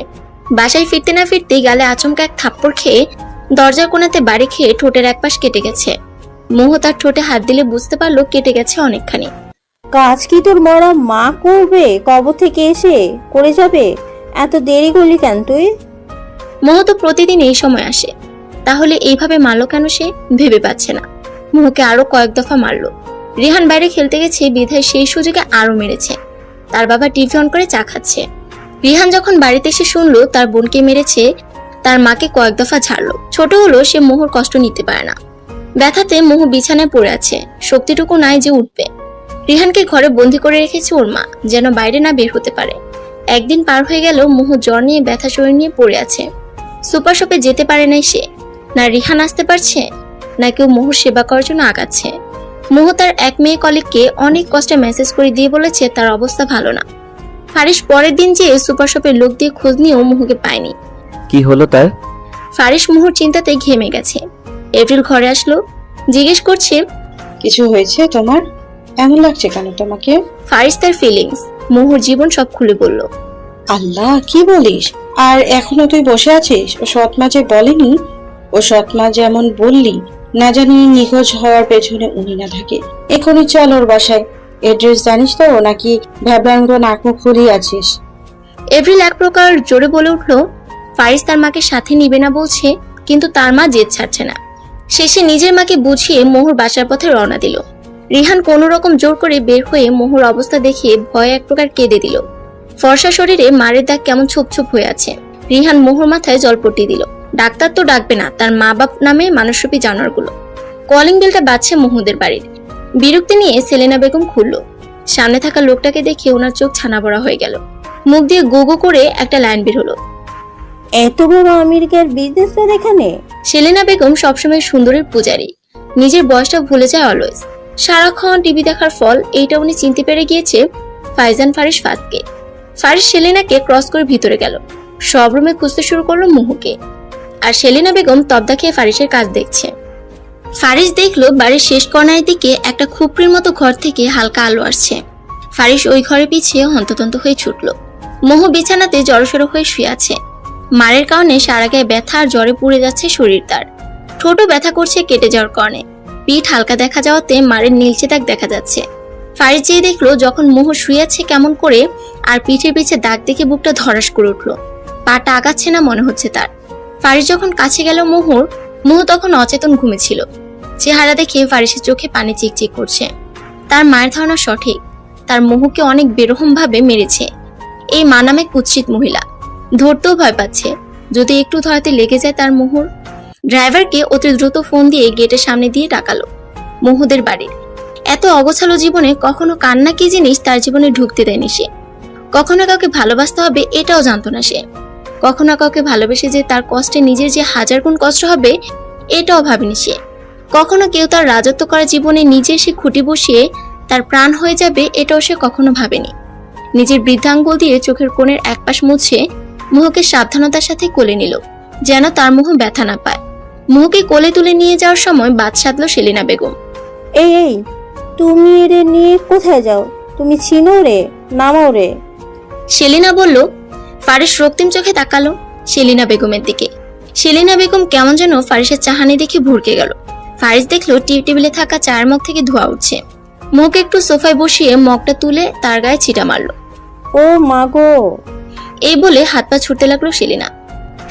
বাসায় ফিরতে না ফিরতেই গালে আচমকা এক থাপ্পড় খেয়ে দরজার কোণাতে বাড়ি খেয়ে ঠোঁটের এক পাশ কেটে গেছে। মোহ তার ঠোঁটে হাত দিলে বুঝতে পারলো কেটে গেছে অনেকখানি। কাজ কি তোর মরা মা করবে? কবর থেকে এসে করে যাবে? এত দেরি করলি কেন তুই? মোহ তো প্রতিদিন এই সময় আসে, তাহলে এইভাবে মারলো কেন সে ভেবে পাচ্ছে না। মোহকে আরো কয়েক দফা মারলো। রিহান বাইরে খেলতে গেছে বিধায় সেই সুযোগে আরো মেরেছে। তার বাবা টিভি অন করে চা খাচ্ছে। রিহান যখন বাড়িতে এসে শুনলো তার বোনকে মেরেছে, তার মাকে কয়েক দফা ঝাড়লো। ছোট হলো সে মোহর কষ্ট নিতে পারে না। ব্যথাতে মোহ বিছানায় পড়ে আছে, শক্তিটুকু নাই যে উঠবে। রিহানকে ঘরে বন্দি করে রেখেছে ওর মা, যেন বাইরে না বের হতে পারে। একদিন পার হয়ে গেল, মোহ জ্বর নিয়ে ব্যথা শরীর নিয়ে পড়ে আছে। সুপার শপে যেতে পারে নাই সে। না রিহান আসতে পারছে, না কেউ মোহর সেবা করার জন্য আগাচ্ছে। মোহ তার এক মেয়ে কলিগকে অনেক কষ্টে মেসেজ করে দিয়ে বলেছে তার অবস্থা ভালো না। ফারিস পরের দিন যেয়ে সুপার শপের লোক দিয়ে খোঁজ নিয়েও মোহকে পায়নি। কি হলো তার? ফারিস মোহর চিন্তাতে ঘেমে গেছে। এপ্রিল ঘরে আসলো, জিজ্ঞেস করছে, কিছু হয়েছে তোমার? এমন লাগছে কেন তোমাকে? ফারিস তার ফিলিংস, মোহর জীবন সব খুলে বলল। আল্লাহ, কি বলিস? আর এখনো তুই বসে আছিস? ও সৎমা যে বলেনি? ও সৎমা যেমন বললি, না জানি নিখোঁজ হওয়ার পেছনে উনি না থাকে। এখনই চল ওর বাসায়। এড্রেস জানিস তো, নাকি ভ্যাবলার মতো নাক মুখ ফুলিয়ে আছিস? এপ্রিল এক প্রকার জোরে বলে উঠল। ফারিস তার মাকে সাথে নিবে না বলছে, কিন্তু তার মা জেদ ছাড়ছে না। শেষে নিজের মাকে বুঝিয়ে মোহর বাসার পথে রওনা দিল। রিহান কোনো রকম জোর করে বের হয়ে মোহর অবস্থা দেখে ভয়ে এক প্রকার কেঁদে দিল। ফর্সা শরীরে মারের দাগ কেমন ছোপ ছোপ হয়ে আছে। রিহান মোহর মাথায় জলপট্টি দিল। ডাক্তার তো ডাকবে না, তার মা বাপ নামে মানুষরূপী জানোয়ারগুলো। কলিং বেলটা বাজছে মোহদের বাড়ির। বিরক্তি নিয়ে সেলেনা বেগম খুলল। সামনে থাকা লোকটাকে দেখে ওনার চোখ ছানা বড়া হয়ে গেল। মুখ দিয়ে গো গো করে একটা লাইন বের হলো। এত বড় আমেরিকার বিজনেসম্যান এখানে? সেলেনা বেগম সবসময় সুন্দরের পূজারী, নিজের বয়সটা ভুলে যায় অলওয়েজ। সারাক্ষণ টিভি দেখার ফল এইটা উনি চিনতে পেরে গিয়েছে ফাইজান ফারিস ফাজকে। ফারিস সেলেনাকে ক্রস করে ভিতরে গেল। সব রুমে খুঁজতে শুরু করলো মোহকে। আর সেলেনা বেগম তবদা খেয়ে ফারিসের কাজ দেখছে। ফারিস দেখলো বাড়ির শেষ কর্নারের দিকে একটা খুপড়ির মতো ঘর থেকে হালকা আলো আসছে। ফারিস ওই ঘরে পিছিয়ে হন্ততন্ত হয়ে ছুটলো। মোহ বিছানাতে জড়সড় হয়ে শুয়ে আছে। মারের কারণে সারা গায়ে ব্যথা আর জ্বরে পুড়ে যাচ্ছে শরীর তার। ঠোঁটও ব্যথা করছে কেটে যাওয়ার কারণে। পিঠ হালকা দেখা যাওয়াতে মারের নীলচে দাগ দেখা যাচ্ছে। ফারিস যেয়ে দেখলো যখন মোহ শুয়ে আছে কেমন করে, আর পিঠের পিছে দাগ দেখে বুকটা ধরাস করে উঠলো। পাটা আগাচ্ছে না মনে হচ্ছে তার। ফারিস যখন কাছে গেল মোহ তখন অচেতন ঘুমেছিল। চেহারা দেখে ফারিসের চোখে পানি চিকচিক করছে। তার মায়ের ধারণা সঠিক, তার মোহকে অনেক বেরহম ভাবে মেরেছে এই মা নামে কুৎসিত মহিলা। ধরতেও ভয় পাচ্ছে, যদি একটু ধরাতে লেগে যায় তার মোহর। ড্রাইভারকে অতি দ্রুত ফোন দিয়ে গেটের সামনে দিয়ে ডাকালো মোহদের বাড়ির। এত অগোছালো জীবনে কখনো কান্না কি জিনিস তার জীবনে ঢুকতে দেয়নি সে। কখনো কাউকে ভালোবাসতে হবে এটাও জানতো না সে। কখনো কাউকে ভালোবেসে যে তার কষ্টে নিজের যে 1000 গুণ কষ্ট হবে এটাও ভাবেনি সে। কখনো কেউ তার রাজত্ব করা জীবনে নিজে সে খুঁটি বসিয়ে তার প্রাণ হয়ে যাবে এটাও সে কখনো ভাবেনি। নিজের বৃদ্ধাঙ্গুল দিয়ে চোখের কোণের একপাশ মুছে মোহকে সাবধানতার সাথে কোলে নিল, যেন তার মোহ ব্যথা না পায়। মোহকে কোলে তুলে নিয়ে যাওয়ার সময় বাদ সাধল সেলিনা বেগম। এই তুমি এরে নিয়ে কোথায় যাও? তুমি চিনো রে? নামাও রে। সেলিনা বলল। ফারিস রক্তিম চোখে তাকালো সেলিনা বেগমের দিকে। সেলিনা বেগম কেমন যেন ফারিসের চাহানি দেখে ভুরকে গেল। ফারিস দেখলো টেবিলে থাকা চায়ের মগ থেকে ধোঁয়া উঠছে। মোহকে একটু সোফায় বসিয়ে মগটা তুলে তার গায়ে ছিটা মারলো। ও মা গো! এই বলে হাত পা ছুটতে লাগলো সেলিনা।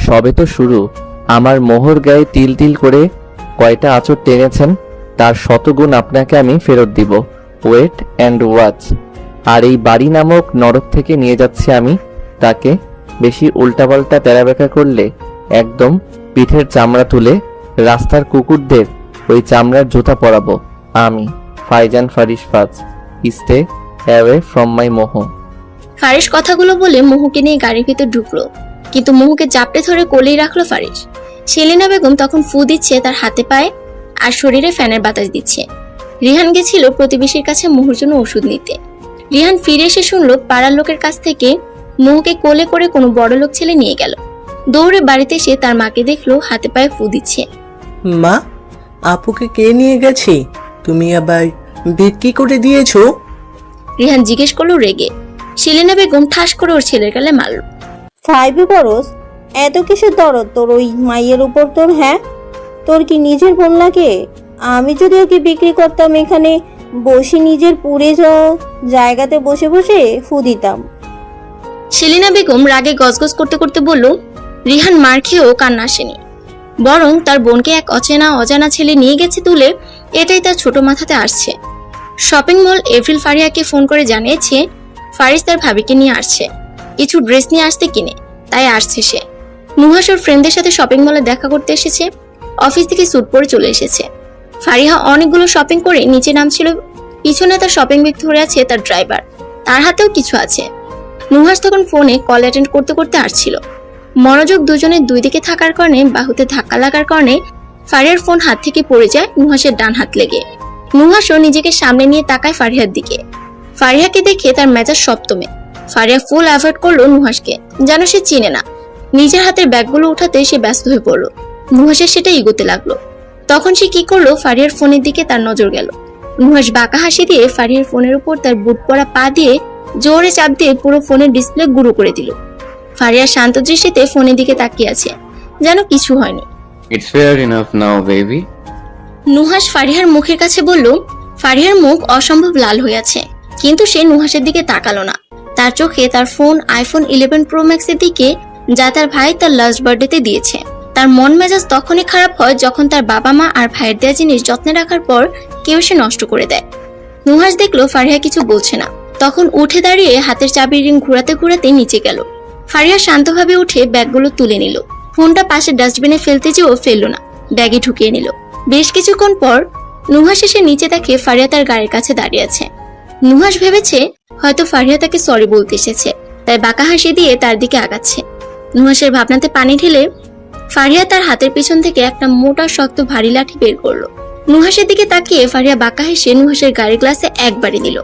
সবে তো শুরু। আমার মোহর গায়ে তিল তিল করে কয়টা আঁচড় টেনেছেন, তার শতগুণ আপনাকে আমি ফেরত দিব। Wait and watch. আর এই বাড়ি নামক নরক থেকে নিয়ে যাচ্ছি আমি তাকে। বেশি উল্টাপাল্টা তেরাবেকা করলে একদম পিঠের চামড়া তুলে রাস্তার কুকুরদের ওই চামড়ার জুতা পরাবো আমি, ফাইজান ফারিস ফাজ। স্টে অ্যাওয়ে ফ্রম মাই মোহ। ফারিস কথাগুলো বলে মোহকে নিয়ে গাড়ির ভিতর ঢুকলো। কিন্তু মোহকে জাপটে ধরে কোলেই রাখলো ফারিস। সেলিনা বেগম তখন ফু দিচ্ছে তার হাতে পায়ে আর শরীরে ফ্যানের বাতাস দিচ্ছে। রিহান গেছিল প্রতিবেশীর কাছে মোহর জন্য ওষুধ নিতে। রিহান ফিরে এসে শুনলো পাড়ার লোকের কাছ থেকে মোহকে কোলে করে কোনো বড়লোক ছেলে নিয়ে গেল। দৌড়ে বাড়িতে এসে তার মাকে দেখলো হাতে পায়ে ফু দিচ্ছে। মা, আপুকে কে নিয়ে গেছে? তুমি আবার বেড কি করে দিয়েছো? রিহান জিজ্ঞেস করলো রেগে। সেলিনা বেগম ঠাস করে ওর ছেলের গালে মারল। 5 বরস এত কিসের দরদ তোর ওই মাইয়ের উপর তোর? হ্যাঁ, তোর কি নিজের বোন লাগে? আমি যদি ওকে বিক্রি করতাম এখানে বসে নিজের পুড়ে যাওয়া জায়গাতে বসে বসে ফু দিতাম। সেলিনা বেগম রাগে গজগজ করতে করতে বলল, রিহান মার খেয়েও কান্না আসেনি, বরং তার বোনকে এক অজানা ছেলে নিয়ে গেছে তুলে, এটাই তার ছোট মাথাতে আসছে। শপিং মল এপ্রিল ফারিয়াকে ফোন করে জানিয়েছে ফারিস তার ভাবিকে নিয়ে আসছে, কিছু ড্রেস নিয়ে আসতে কিনে, তাই আসছে সে। নুহাস ওর ফ্রেন্ডদের সাথে শপিং মলে দেখা করতে এসেছে, অফিস থেকে স্যুট পরে চলে এসেছে। ফারিহা অনেকগুলো শপিং করে নিচে নামছিল, পিছনে তার শপিং ব্যাগ ধরে আছে তার ড্রাইভার, তার হাতেও কিছু আছে। নুহাস তখন ফোনে কল অ্যাটেন্ড করতে করতে আসছিল। মনোযোগ দুজনের দুই দিকে থাকার কারণে বাহুতে ধাক্কা লাগার কারণে ফারিয়ার ফোন হাত থেকে পড়ে যায় নুহাসের ডান হাত লেগে। নুহাসও নিজেকে সামনে নিয়ে তাকায় ফারিহার দিকে। ফারিহাকে দেখে তার মেজাজ সপ্তমে। ফারিয়া ফুল অ্যাভয়েড করলো নুহাসকে, যেন সে চিনে না। নিজের হাতের ব্যাগগুলো উঠাতে সে ব্যস্ত হয়ে পড়লো। নুহাসের সেটা এগোতে লাগলো। তখন সে কি করলো, ফারিয়ার ফোনের দিকে তার নজর গেল। নুহাস বাঁকা হাসি দিয়ে ফারিয়ার ফোনের উপর তার বুট পরা পা দিয়ে জোরে চাপ দিয়ে পুরো ফোনের ডিসপ্লে গুঁড়ো করে দিল। ফারিয়া শান্ত দৃষ্টিতে ফোনের দিকে তাকিয়ে আছে, যেন কিছু হয়নি। It's fair enough now baby. Nuhas ফারিহার মুখের কাছে বলল। ফারিহার মুখ অসম্ভব লাল হয়ে আছে, কিন্তু সে নুহাসের দিকে তাকালো না। তার চোখে তার ফোন আইফোন 11 প্রো ম্যাক্সের দিকে, যা তার ভাই তার লাস্ট বার্থডেতে দিয়েছে। তার মন মেজাজ তখনই খারাপ হয় যখন তার বাবা মা আর ভাইয়ের দেওয়া জিনিস যত্নে রাখার পর কেউ সে নষ্ট করে দেয়। নুহাস দেখলো ফারিহা কিছু বলছে না, তখন উঠে দাঁড়িয়ে হাতের চাবির রিং ঘুরাতে ঘুরাতে নিচে গেল। ফারিহা শান্তভাবে উঠে ব্যাগগুলো তুলে নিল। ফোনটা পাশে ডাস্টবিনে ফেলতে যেও ফেললো না, ব্যাগে ঢুকিয়ে নিল। বেশ কিছুক্ষণ পর নুহাস এসে নিচে দেখে ফারিয়া তার গাড়ির কাছে দাঁড়িয়ে আছে। নুহাস ভেবেছে হয়তো ফারিয়া তাকে সরি বলতে এসেছে, তাই বাঁকা হাসি দিয়ে তার দিকে আগাচ্ছে। নুহাসের ভাবনাতে পানি ঢেলে ফারিয়া তার হাতের পিছন থেকে একটা মোটা শক্ত ভারী লাঠি বের করলো। নুহাসের দিকে তাকিয়ে ফারিয়া বাঁকা হেসে নুহাসের গাড়ির গ্লাসে একবারই দিল।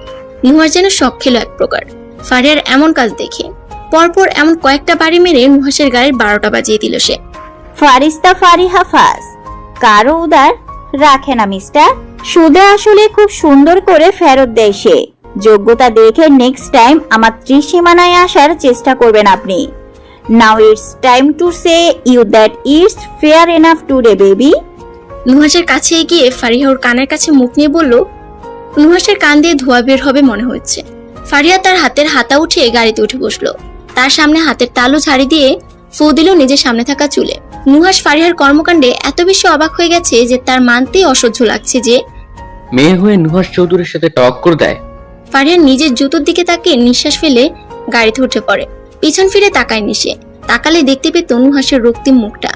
নুহাস যেন শখ খেলো এক প্রকার ফারিয়ার এমন কাজ দেখে। পরপর এমন কয়েকটা বাড়ি মেরে নুহাসের গাড়ির 12টা বাজিয়ে দিল সে। ফারিস্তা ফারিহা ফাস কারো উদার রাখে না মিস্টার, সুদে আসলে খুব সুন্দর করে ফেরত দেয় সে। যোগ্যতা দেখে নেক্সট টাইম আমার ত্রিসীমানায় আসার চেষ্টা করবেন আপনি। Now it's time to say you that it's fair enough today baby. নুহাসের কাছে এগিয়ে ফারিহা ওর কানের কাছে মুখ নিয়ে বলল। নুহাসের কান দিয়ে ধোঁয়া বের হবে মনে হচ্ছে। ফারিহা তার হাতের হাতা উঠিয়ে গাড়িতে উঠে বসলো। তার সামনে হাতের তালু ঝাড়ি দিয়ে ফু দিল নিজের সামনে থাকা চুলে। নুহাস ফারিহার কর্মকাণ্ডে এত বেশি অবাক হয়ে গেছে যে তার মানতেই অসহ্য লাগছে যে মেয়ে হয়ে নুহাস চৌধুরীর সাথে টক্কর দেয়। ফারিহার নিজের জুতোর দিকে তাকিয়ে নিঃশ্বাস ফেলে গাড়িতে উঠে পড়ে। পিছন ফিরে তাকায়নি সে, তাকালে দেখতে পেত নুহাসের রক্তিম মুখটা।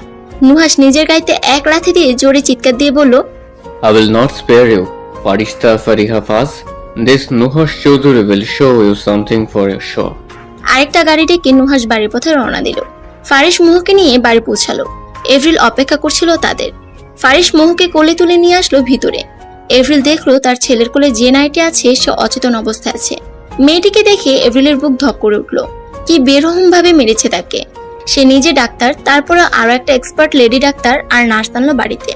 নুহাস নিজের গাড়িতে এক লাথি দিয়ে জোরে চিৎকার দিয়ে বলল, I will not spare you, Farishta Fariha Faz. This Nuhash Chaudhary will show you something for your show. আরেকটা গাড়ি ডেকে নুহাস বাড়ির পথে রওনা দিল। ফারিস মোহকে নিয়ে বাড়ি পৌঁছালো। এপ্রিল অপেক্ষা করছিল তাদের। ফারিস মোহকে কোলে তুলে নিয়ে আসলো ভিতরে। এপ্রিল দেখলো তার ছেলের কোলে যে নাইটি আছে সে অচেতন অবস্থায় আছে। মেয়েটিকে দেখে এপ্রিলের বুক ধক করে উঠলো। কি বেরহম ভাবে মেরেছে তাকে। সে নিজে ডাক্তার, তারপরে আরো একটা এক্সপার্ট লেডি ডাক্তার আর নার্স আনলো বাড়িতে।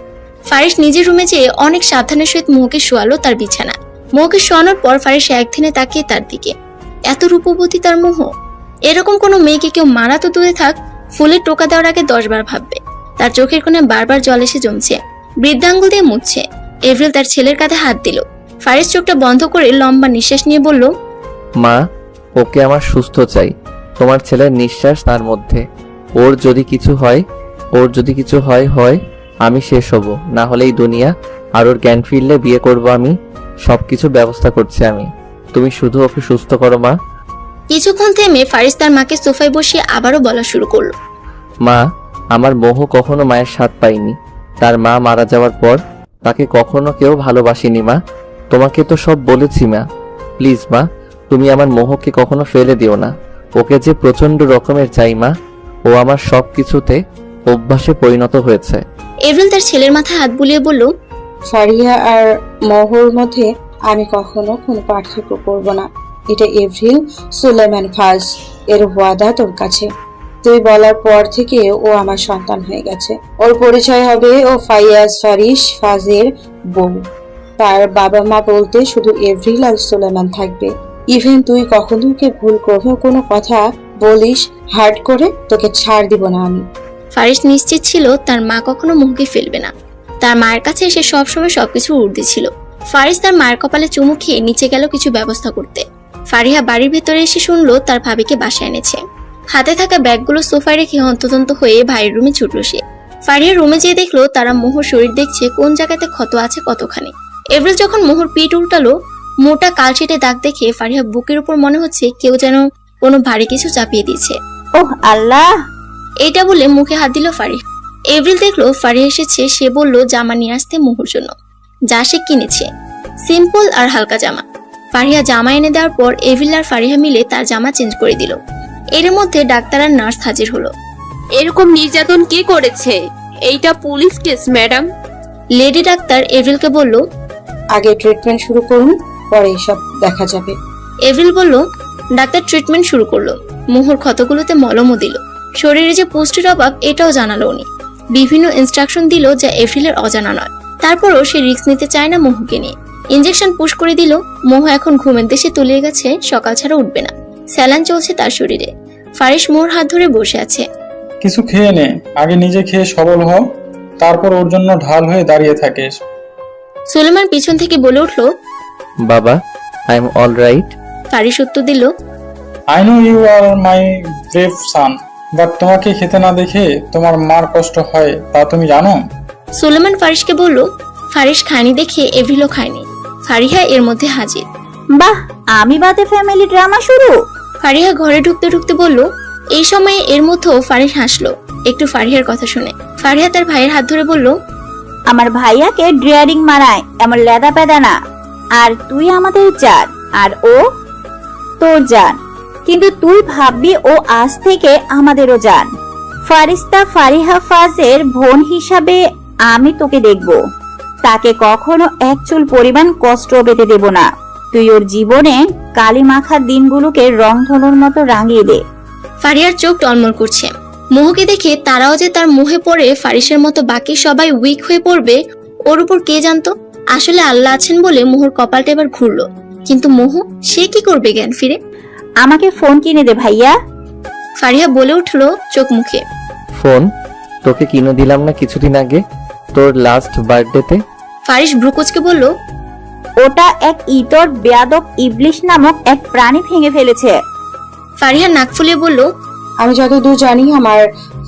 ফারিস নিজের রুমে যেয়ে অনেক সাবধানের সহিত মোহকে শোয়ালো তার বিছানা। মোহকে শোয়ানোর পর ফারিস একদিনে তাকিয়ে তার দিকে। এত রূপবতী তার মোহ। এরকম কোনো মেয়েকে কেউ মারা তো দূরে থাক, ফুলের টোকা দেওয়ার আগে 10 বার ভাববে। তার চোখের কোণে বারবার জল এসে জমছে, বৃদ্ধাঙ্গুল দিয়ে মুছছে। এপ্রিল তার ছেলের কাঁধে হাত দিল। ফারিস চোখটা বন্ধ করে লম্বা নিঃশ্বাস নিয়ে বলল, মা, ওকে আমার সুস্থ চাই। তোমার ছেলের নিঃশ্বাস তার মধ্যে। ওর যদি কিছু হয় আমি শেষ হব, না হলে এই দুনিয়া আর ওর জ্ঞান ফিরলে বিয়ে করব আমি। সবকিছু ব্যবস্থা করছি আমি, তুমি শুধু ওকে সুস্থ করো মা। কিছুক্ষণ থেমে ফারিস তার মাকে সোফায় বসিয়ে আবারও বলা শুরু করলো, মা, আমার মোহ কখনো মায়ের স্বাদ পাইনি। তার মা মারা যাওয়ার পর তাকে কখনো কেউ ভালোবাসেনি মা। তোমাকে তো সব বলেছি মা। প্লিজ মা, তুমি আমার মোহকে কখনো ফেলে দিও না। ওকে যে প্রচন্ড রকমের চাই মা। ও আমার সব কিছুতে অভ্যাসে পরিণত হয়েছে। এভরিল তার ছেলের মাথায় হাত বুলিয়ে বলল, ফারিয়া আর মোহর মধ্যে আমি কখনো কোনো পার্থক্য করব না। এটা এভরিল সুলেমান ফাজ এর ওয়াদা তোর কাছে। তুই বলার পর থেকে ও আমার সন্তান হয়ে গেছে। ওর পরিচয় হবে ও ফাইয়াজ ফারিস ফাজের বউ। তার বাবা মা বলতে শুধু এভরিল আর সুলেমান থাকবে। ইভেন তুই কখনো ওকে ভুল করবেও কোনো কথা বলিস হার্ট করে, তোকে ছাড় দিব না আমি। ফারিস নিশ্চিত ছিল তার মা কখনো মুখে ফেলবে না। তার মায়ের কাছে এসে সবসময় সবকিছু উর্দি ছিল। ফারিস তার মায়ের কপালে চুমু খেয়ে নিচে গেল কিছু ব্যবস্থা করতে। ফারিহা বাড়ির ভেতরে এসে শুনলো তার ভাবিকে বাসায় এনেছে। হাতে থাকা ব্যাগগুলো সোফায় রেখে হন্তদন্ত হয়ে ভাইয়ের রুমে ছুটল সে। ফারিহা রুমে যেয়ে দেখলো তারা মোহর শরীর দেখছে কোন জায়গাতে ক্ষত আছে কতখানি। এভরিল যখন মোহর পিঠ উল্টালো, মোটা কালশিটে দাগ দেখে ফারিহা বুকের উপর মনে হচ্ছে কেউ যেন কোনো ভারী কিছু চাপিয়ে দিয়েছে। ওহ আল্লাহ! এইটা বলে মুখে হাত দিল ফারিহা। এভরিল দেখলো ফারিহা এসেছে। সে বলল জামা নিয়ে আসতে মোহর জন্য, যা সে কিনেছে, সিম্পল আর হালকা জামা। ফারিহা জামা এনে দেওয়ার পর এভরিল আর ফারিহা মিলে তার জামা চেঞ্জ করে দিল। এর মধ্যে ডাক্তার আর নার্স হাজির হলো। এরকম নির্যাতন কে করেছে? এইটা police case madam. Lady doctor এভরিলকে বলল, আগে ট্রিটমেন্ট শুরু করুন, পরে এসব দেখা যাবে। এভরিল বলল। ডাক্তার ট্রিটমেন্ট শুরু করলো। মোহর ক্ষতগুলোতে মলমও দিল। শরীরে যে পুষ্টির অভাব এটাও জানালো উনি। বিভিন্ন ইনস্ট্রাকশন দিল যা এভরিলের অজানা নয়। তারপরও সে রিস্ক নিতে চায় না মোহকে নিয়ে। ইনজেকশন পুশ করে দিল। মোহ এখন ঘুমের দেশে তলিয়ে গেছে, সকাল ছাড়া উঠবে না। স্যালাইন চলছে তার শরীরে। ফারিস মোহর হাত ধরে বসে আছে। কিছু খেয়ে নে, আগে নিজে খেয়ে সবল হ, তারপর ওর জন্য ঢাল হয়ে দাঁড়িয়ে থাকিস। সুলেমান পিছন থেকে বলে উঠলো, বাবা, I am all right. Faris উত্তর দিল, I know you are my brave son, but তোমাকে খেতে না দেখে তোমার মার কষ্ট হয় তা তুমি জানো? সুলেমান ফারিসকে বলল। ফারিস খায়নি দেখে এভরিলও খায়নি। ফারিহা এর মধ্যে হাজির। বাহ, আমি বাদে ফ্যামিলি ড্রামা শুরু। ফারিহা ঘরে ঢুকতে ঢুকতে বলল। এই সময়ে এর মধ্যেও ফারিস হাসলো একটু ফারিহার কথা শুনে। ফারিহা তার ভাইয়ের হাত ধরে বলল, আমার ভাইয়াকে ড্রিয়ারিং মারায় এমন লেদা পেদা না। আর তুই আমাদের জান, আর ও তোর জান। কিন্তু তুই ভাববি ও আজ থেকে আমাদেরও জান। ফারিস্তা ফারিহা ফাজের বোন হিসাবে আমি তোকে দেখব। তাকে কখনো এক চুল পরিমাণ কষ্ট পেতে দেব না। তুই ওর জীবনে কালি মাখা দিনগুলোকে রংধনুর মতো রাঙিয়ে দে। ফারিহার চোখ টলমল করছে। মোহকে দেখে তারাও যে তার মুহে পড়ে ফারিসের মতো বাকি সবাই উইক হয়ে পড়বে ওর উপর কে জানতো। আসলে আল্লাহ আছেন বলে মোহর কপালটা এবার ঘুরলো। কিন্তু মোহ, সে কি করবে জ্ঞান ফিরে? আমাকে ফোন কিনে দে ভাইয়া। ফারিহা বলে উঠলো চোখ মুখে। ফোন তোকে কিনে দিলাম না কিছুদিন আগে, তোর লাস্ট বার্থডেতে? ফারিস ভ্রুকুচকে বলল, ওটা এক ইতর বেয়াদব ইবলিশ নামক এক প্রাণী ভেঙে ফেলেছে। ফারিহা নাক ফুলিয়ে বলল, আমি যতদূর জানি আমার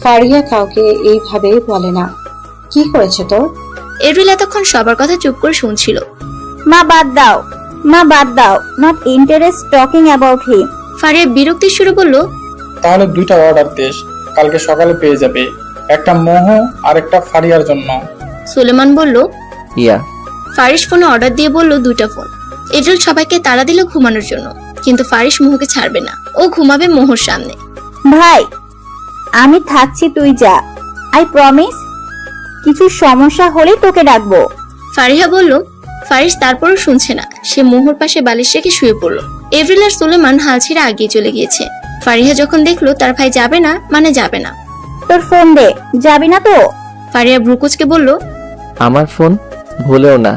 ফারিয়া কাউকে এইভাবে বলে না। কি করেছে তোর? এভরিল এতক্ষণ সবার কথা চুপ করে শুনছিল। মা বাদ দাও, মা বাদ দাও, not interest talking about him. Faria বিরক্তির সুরে বলল, তাহলে দুইটা অর্ডার দিস, কালকে সকালে পেয়ে যাবে। একটা মোহ আর একটা ফারিয়ার জন্য। সুলেমান বলল, ইয়া। ফারিস ফোনে অর্ডার দিয়ে বলল 2টা ফোন। এভরিল সবাইকে তাড়া দিল ঘুমানোর জন্য, কিন্তু ফারিস মোহকে ছাড়বে না। ও ঘুমাবে মোহর সামনে। ভাই, আমি থাকছি, তুই যা। I promise. কিছু সমস্যা হলে তোকে ডাকবো। ফারিহা বলল। ফারিস তারপরও শুনছে না। সে মোহর পাশে বালিশ রেখে শুয়ে পড়ল। এভরিল আর সুলেমান হাল ছেড়ে আগিয়ে চলে গিয়েছে। ফারিহা যখন দেখলো তার ভাই যাবে না মানে যাবে না। তোর ফোন দে, যাবি না তো? ফারিহা ভ্রুকুচকে বলল, আমার ফোন ভুলেও না,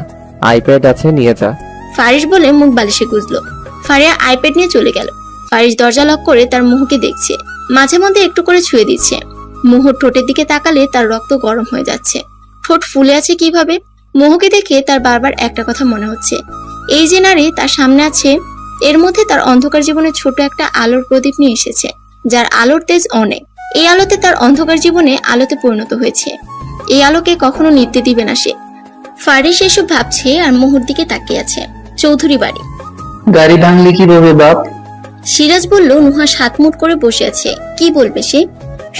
আইপ্যাড আছে, নিয়ে যা। ফারিস বলে মুখ বালিশে গুজলো। ফারিহা আইপ্যাড নিয়ে চলে গেল। ফারিস দরজা লক করে তার মোহকে দেখছে। মাঝে মধ্যে একটু করে ছুঁয়ে দিচ্ছে। মোহর ঠোঁটের দিকে তাকালে তার রক্ত গরম হয়ে যাচ্ছে। ঠোঁট ফুলে আছে কিভাবে? মোহকে দেখে তার বারবার একটা কথা মনে হচ্ছে, এই যে নারী তার সামনে আছে, এর মধ্যে তার অন্ধকার জীবনে ছোট একটা আলোর প্রদীপ নিয়ে এসেছে, যার আলোর তেজ অনেক। এই আলোতে তার অন্ধকার জীবনে আলোতে পরিণত হয়েছে। এই আলোকে কখনো নিতে দিবে না সে। ফারিস এসব ভাবছে আর মোহর দিকে তাকিয়ে আছে। চৌধুরী বাড়ি। গাড়ি ভাঙলি কিভাবে বাপ? সিরাজ বলল, নুহাস হাত মুট করে বসে আছে। কি বলবে সে?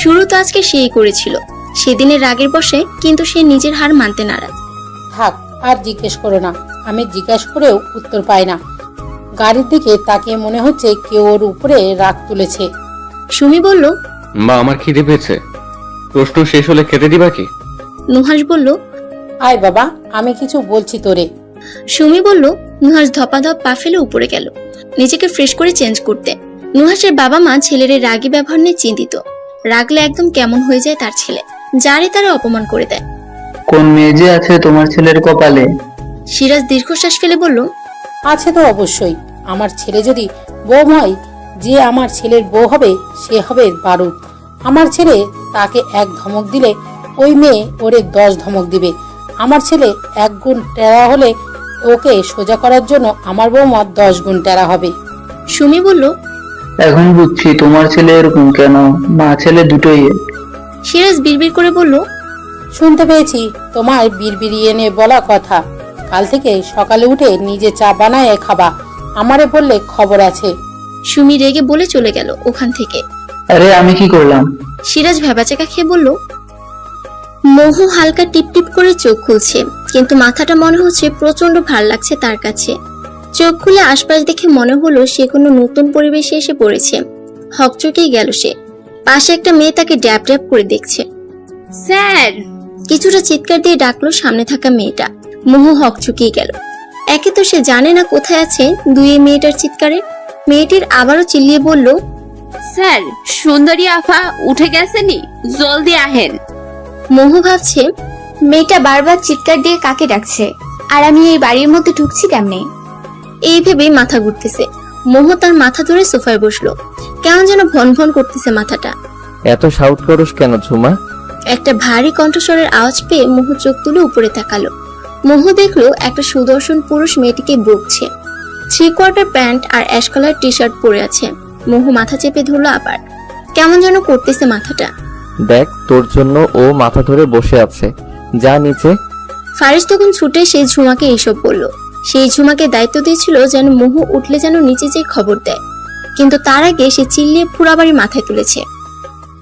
শুরু তো আজকে সেই করেছিল, সেদিনের রাগের বসে, কিন্তু সে নিজের হার মানতে নারাজ। থাক, আর জিজ্ঞেস করো না। আমি জিজ্ঞাসা করেও উত্তর পাই না। গাড়ির দিকে তাকিয়ে মনে হচ্ছে কেউ ওর উপরে রাগ তুলেছে। সুমি বলল, মা আমার খিদে পেয়েছে। প্রশ্ন শেষ হলে খেতে দিবা কি? নুহাস বলল। আয় বাবা, আমি কিছু বলছি তোরে। সুমি বলল। নুহাস ধপাধপ পা ফেলে উপরে গেল নিজেকে ফ্রেশ করে চেঞ্জ করতে। নুহাসের বাবা মা ছেলের এই রাগী ব্যবহার নিয়ে চিন্তিত। রাগলে একদম কেমন হয়ে যায় তার ছেলে, যারে তারা অপমান করে দেয়। কোন মেয়ে যে আছে তোমার ছেলের কপালে? সিরাজ দীর্ঘশ্বাস ফেলে বলল। আছে তো অবশ্যই। আমার ছেলে যদি বউ হয়, যে আমার ছেলের বউ হবে সে হবে বারুদ। আমার ছেলে তাকে এক ধমক দিলে ওই মেয়ে ওরে 10 ধমক দিবে। আমার ছেলে 1 গুণ টেরা হলে ওকে সোজা করার জন্য আমার বৌমা 10 গুণ টেরা হবে। সুমি বলল। এখন বুঝছি তোমার ছেলে এরকম কেন, মা ছেলে দুটোই। সিরাজ বিড়বিড় করে বলল। শুনতে পেয়েছি তোমার বিড়বিড়িয়ে নিয়ে বলা কথা। কাল থেকে সকালে উঠে নিজে চা বানায় খাবা, আমারে বললে খবর আছে। সুমি রেগে বলে চলে গেল ওখান থেকে। আরে আমি কি করলাম? সিরাজ ভেবাচাকা খেয়ে বলল। মোহু হালকা টিপ টিপ করে চোখ খুলছে, কিন্তু মাথাটা মনে হচ্ছে প্রচন্ড ভার লাগছে তার কাছে। চোখ খুলে আশপাশ দেখে মনে হলো সে কোনো নতুন পরিবেশে এসে পড়েছে। হকচকেই গেল সে। পাশে একটা মেয়ে তাকে ড্যাব ড্যাব করে দেখছে। স্যার! কিছুটা চিৎকার দিয়ে ডাকলো সামনে থাকা মেয়েটা। মোহু হকচকিয়ে গেল। একে তো সে জানে না কোথায় আছে, দুই মেয়েটার চিৎকারে মেয়েটির আবারও চিল্লিয়ে বলল। স্যার, সুন্দরী আফা উঠে গেছেনি, জলদি আহেন। মোহু ভাবছে মেয়েটা বারবার চিৎকার দিয়ে কাকে ডাকছে, আর আমি এই বাড়ির মধ্যে ঢুকছি কেমনে? এই ভেবেই মাথা ঘুরতেছে। মোহু তার মাথা ধরে সোফায় বসলো। কেমন যেন ভন ভন করতেছে মাথাটা। এত শাউট করস কেন ঝুমা? একটা ভারী কণ্ঠস্বরের আওয়াজ পেয়ে মোহু চোখ তুলে উপরে তাকালো। মোহু দেখলো একটা সুদর্শন পুরুষ মেয়েটিকে বকছে। 3/4 প্যান্ট আর অ্যাশ কালার টি শার্ট পরে আছে। মোহু মাথা চেপে ধরলো আবার। কেমন যেন করতেছে মাথাটা। দেখ, তোর জন্য ও মাথা ধরে বসে আছে, যা নিচে। ফারিস তখন ছুটে সেই ঝুমাকে এইসব বলল। সেই ঝুমাকে দায়িত্ব দিয়েছিল যেন মোহু উঠলে যেন নিচে যেয়ে খবর দেয়, কিন্তু তার আগে সে চিল্লিয়ে পুরা বাড়ি মাথায় তুলেছে।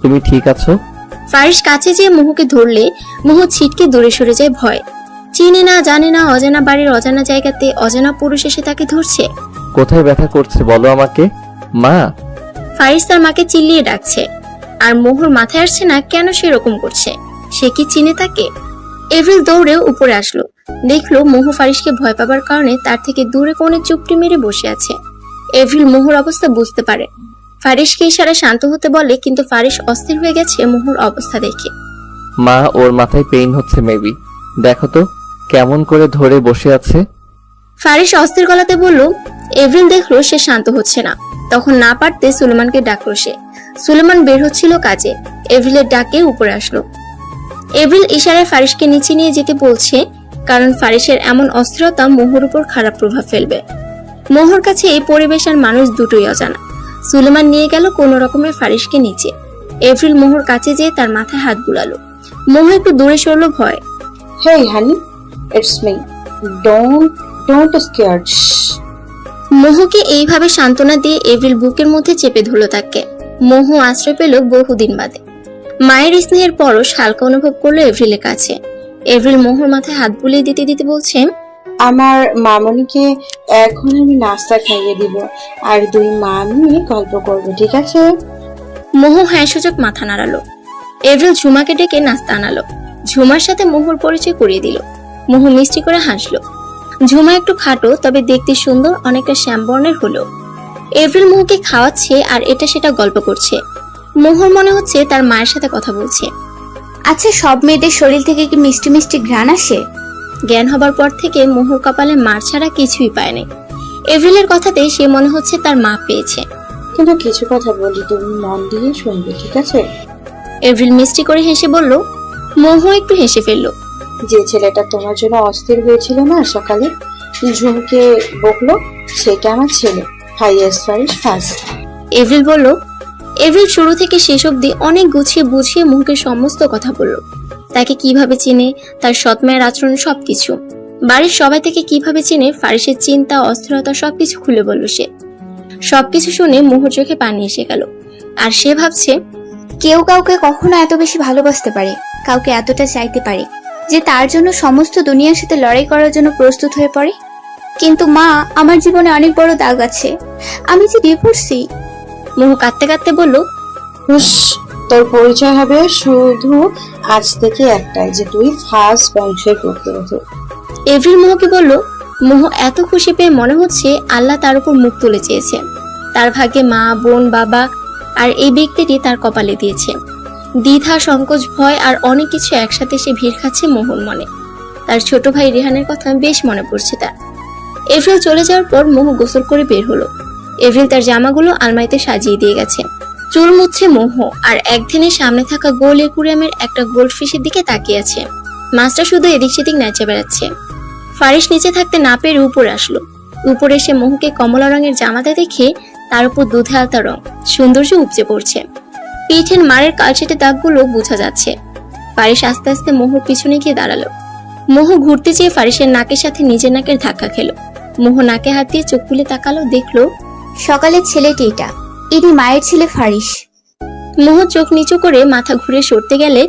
তুমি ঠিক আছো? ফারিস কাছে যেয়ে মোহুকে ধরলে মোহু ছিটকে দূরে সরে যায় ভয়। চিনে না জানে না অজানা বাড়ির অজানা জায়গাতে অজানা পুরুষ এসে তাকে ধরছে। কোথায় ব্যথা করছে বলো আমাকে? মা! ফারিস তার মাকে চিল্লিয়ে ডাকছে, আর মোহুর মাথায় আসছে না কেন সে এরকম করছে। সে কি চিনে তাকে? এভরিল দৌড়ে উপরে আসলো। দেখলো মোহু ফারিসকে ভয় পাবার কারণে তার থেকে দূরে কোণে চুপটি মেরে বসে আছে। এভরিল মোহুর অবস্থা বুঝতে পারে। ফারিসকে ইশারা শান্ত হতে বলে, কিন্তু ফারিস অস্থির হয়ে গেছে মোহুর অবস্থা দেখে। মা, ওর মাথায় পেইন হচ্ছে মেবি, দেখো তো কেমন করে ধরে বসে আছে। ফারিস অস্থির গলাতে বলল। এভরিল দেখলো সে শান্ত হচ্ছে না, তখন না পারতে সুলেমানকে ডাকলো সে। সুলেমান বের হচ্ছিল কাজে। এভরিলের ডাকে উপরে আসলো। এভরিল ইশারায় ফারিসকে নিচে নিয়ে যেতে বলছে, কারণ ফারিসের এমন অস্থিরতা মোহর উপর খারাপ প্রভাব ফেলবে। মোহর কাছে এই পরিবেশ আর মানুষ দুটোই অজানা। সুলেমান নিয়ে গেল কোন রকমের ফারিসকে নিচে। এভরিল মোহর কাছে যেয়ে তার মাথায় হাত বুলালো। মোহ একটু দূরে সরলো ভয়। হেই হানি, ইটস মি, ডোন্ট স্কেয়ার্ড। মোহকে এইভাবে সান্ত্বনা দিয়ে এভরিল বুকের মধ্যে চেপে ধরলো তাকে। মোহ আশ্রয় পেল বহুদিন বাদে। মায়ের স্নেহের পরশ হালকা অনুভব করলো এভরিলের কাছে। এভরিল মোহর মাথায় হাত বুলিয়ে দিতে দিতে বলছে, আমার মামনিকে এখন আমি নাস্তা খাইয়ে দিব, আর 2 মা নিয়ে গল্প করবো, ঠিক আছে? মোহ হ্যাঁ সূচক মাথা নাড়ালো। এভরিল ঝুমাকে ডেকে নাস্তা আনালো। ঝুমার সাথে মোহর পরিচয় করিয়ে দিল। মোহ মিষ্টি করে হাসলো। ঝুমা একটু খাটো, তবে দেখতে সুন্দর, অনেকটা শ্যামবর্ণের হলো। এভরিল মোহকে খাওয়াচ্ছে আর এটা সেটা গল্প করছে। মোহর মনে হচ্ছে তার মায়ের সাথে কথা বলছে। আচ্ছা, সব মেয়েদের শরীর থেকে কি মিষ্টি মিষ্টি ঘ্রাণ আসে? জ্ঞান হবার পর থেকে মোহর কপালে মার ছাড়া কিছুই পায়নি। এভরিলের কথাতে সে মনে হচ্ছে তার মা পেয়েছে। কিন্তু কিছু কথা বলি, তুমি মন দিয়ে শুনবে, ঠিক আছে? এভরিল মিষ্টি করে হেসে বলল। মোহ একটু হেসে ফেললো। যে ছেলেটা তোমার জন্য অস্থির হয়েছিল না সকালে, ঝুমকে বকলো, সেটা আমার ছেলে ফাইয়াজ ফারিস ফার্স্ট। এভরিল বলল। এভরিল শুরু থেকে শেষ অবধি অনেক গুছিয়ে বুঝিয়ে মোহকে সমস্ত কথা বলল। তাকে কিভাবে চিনে, তার সৎমায়ের আচরণ, সবকিছু। বাড়ির সবাই থেকে কিভাবে চিনে, ফারিসের চিন্তা, অস্থিরতা, সবকিছু খুলে বলল সে। সবকিছু শুনে মোহর চোখে পানি এসে গেল। আর সে ভাবছে, কেউ কাউকে কখনো এত বেশি ভালোবাসতে পারে, কাউকে এতটা চাইতে পারে যে তার জন্য সমস্ত দুনিয়ার সাথে লড়াই করার জন্য প্রস্তুত হয়ে পড়ে। কিন্তু মা, আমার জীবনে অনেক বড় দাগ আছে, আমি যে ডিভোর্সি। মোহ কাঁদতে কাঁদতে বলল, তোর পরিচয় হবে শুধু আজ থেকে একটাই, যে তুই ফার্স্ট বংশের পুত্রবধূ। এভরিল মোহকে বলল, মোহ এত খুশি পেয়ে মনে হচ্ছে আল্লাহ তার উপর মুখ তুলে চেয়েছে। তার ভাগ্যে মা, বোন, বাবা আর এই ব্যক্তিটি তার কপালে দিয়েছে। দ্বিধা, সংকোচ, ভয় আর অনেক কিছু একসাথে সে ভিড় খাচ্ছে মোহর মনে। তার ছোট ভাই রেহানের কথা বেশ মনে পড়ছে তার। এভরিল চলে যাওয়ার পর মোহ গোসল করে বের হলো। এভরিল তার জামাগুলো আলমারিতে সাজিয়ে দিয়ে গেছে। চুল মুছছে মোহ আর একদিনের সামনে থাকা গোল একুরিয়ামের একটা গোল্ড ফিশের দিকে তাকিয়ে আছে। মাছটা শুধু এদিক সেদিক নেচে বেড়াচ্ছে। ফারিস নিচে থাকতে না পেরে উপরে আসলো। উপরে এসে মোহকে কমলা রঙের জামাতে দেখে তার উপর দুধে আলতা রং সৌন্দর্য উপচে পড়ছে। পিঠের মারের কালচেটে দাগগুলো বোঝা যাচ্ছে। ফারিস আস্তে আস্তে মোহর পিছনে গিয়ে দাঁড়ালো। মোহ ঘুরতে চেয়ে ফারিসের নাকের সাথে নিজের নাকের ধাক্কা খেলো। মোহ নাকে হাত দিয়ে চোখ খুলে তাকালো, দেখলো সকালের ছেলেটি এটা, এটি মায়ের ছেলে ফারিস। মোহ চোখ নিচু করে মাথা ঘুরে সরতে গেলে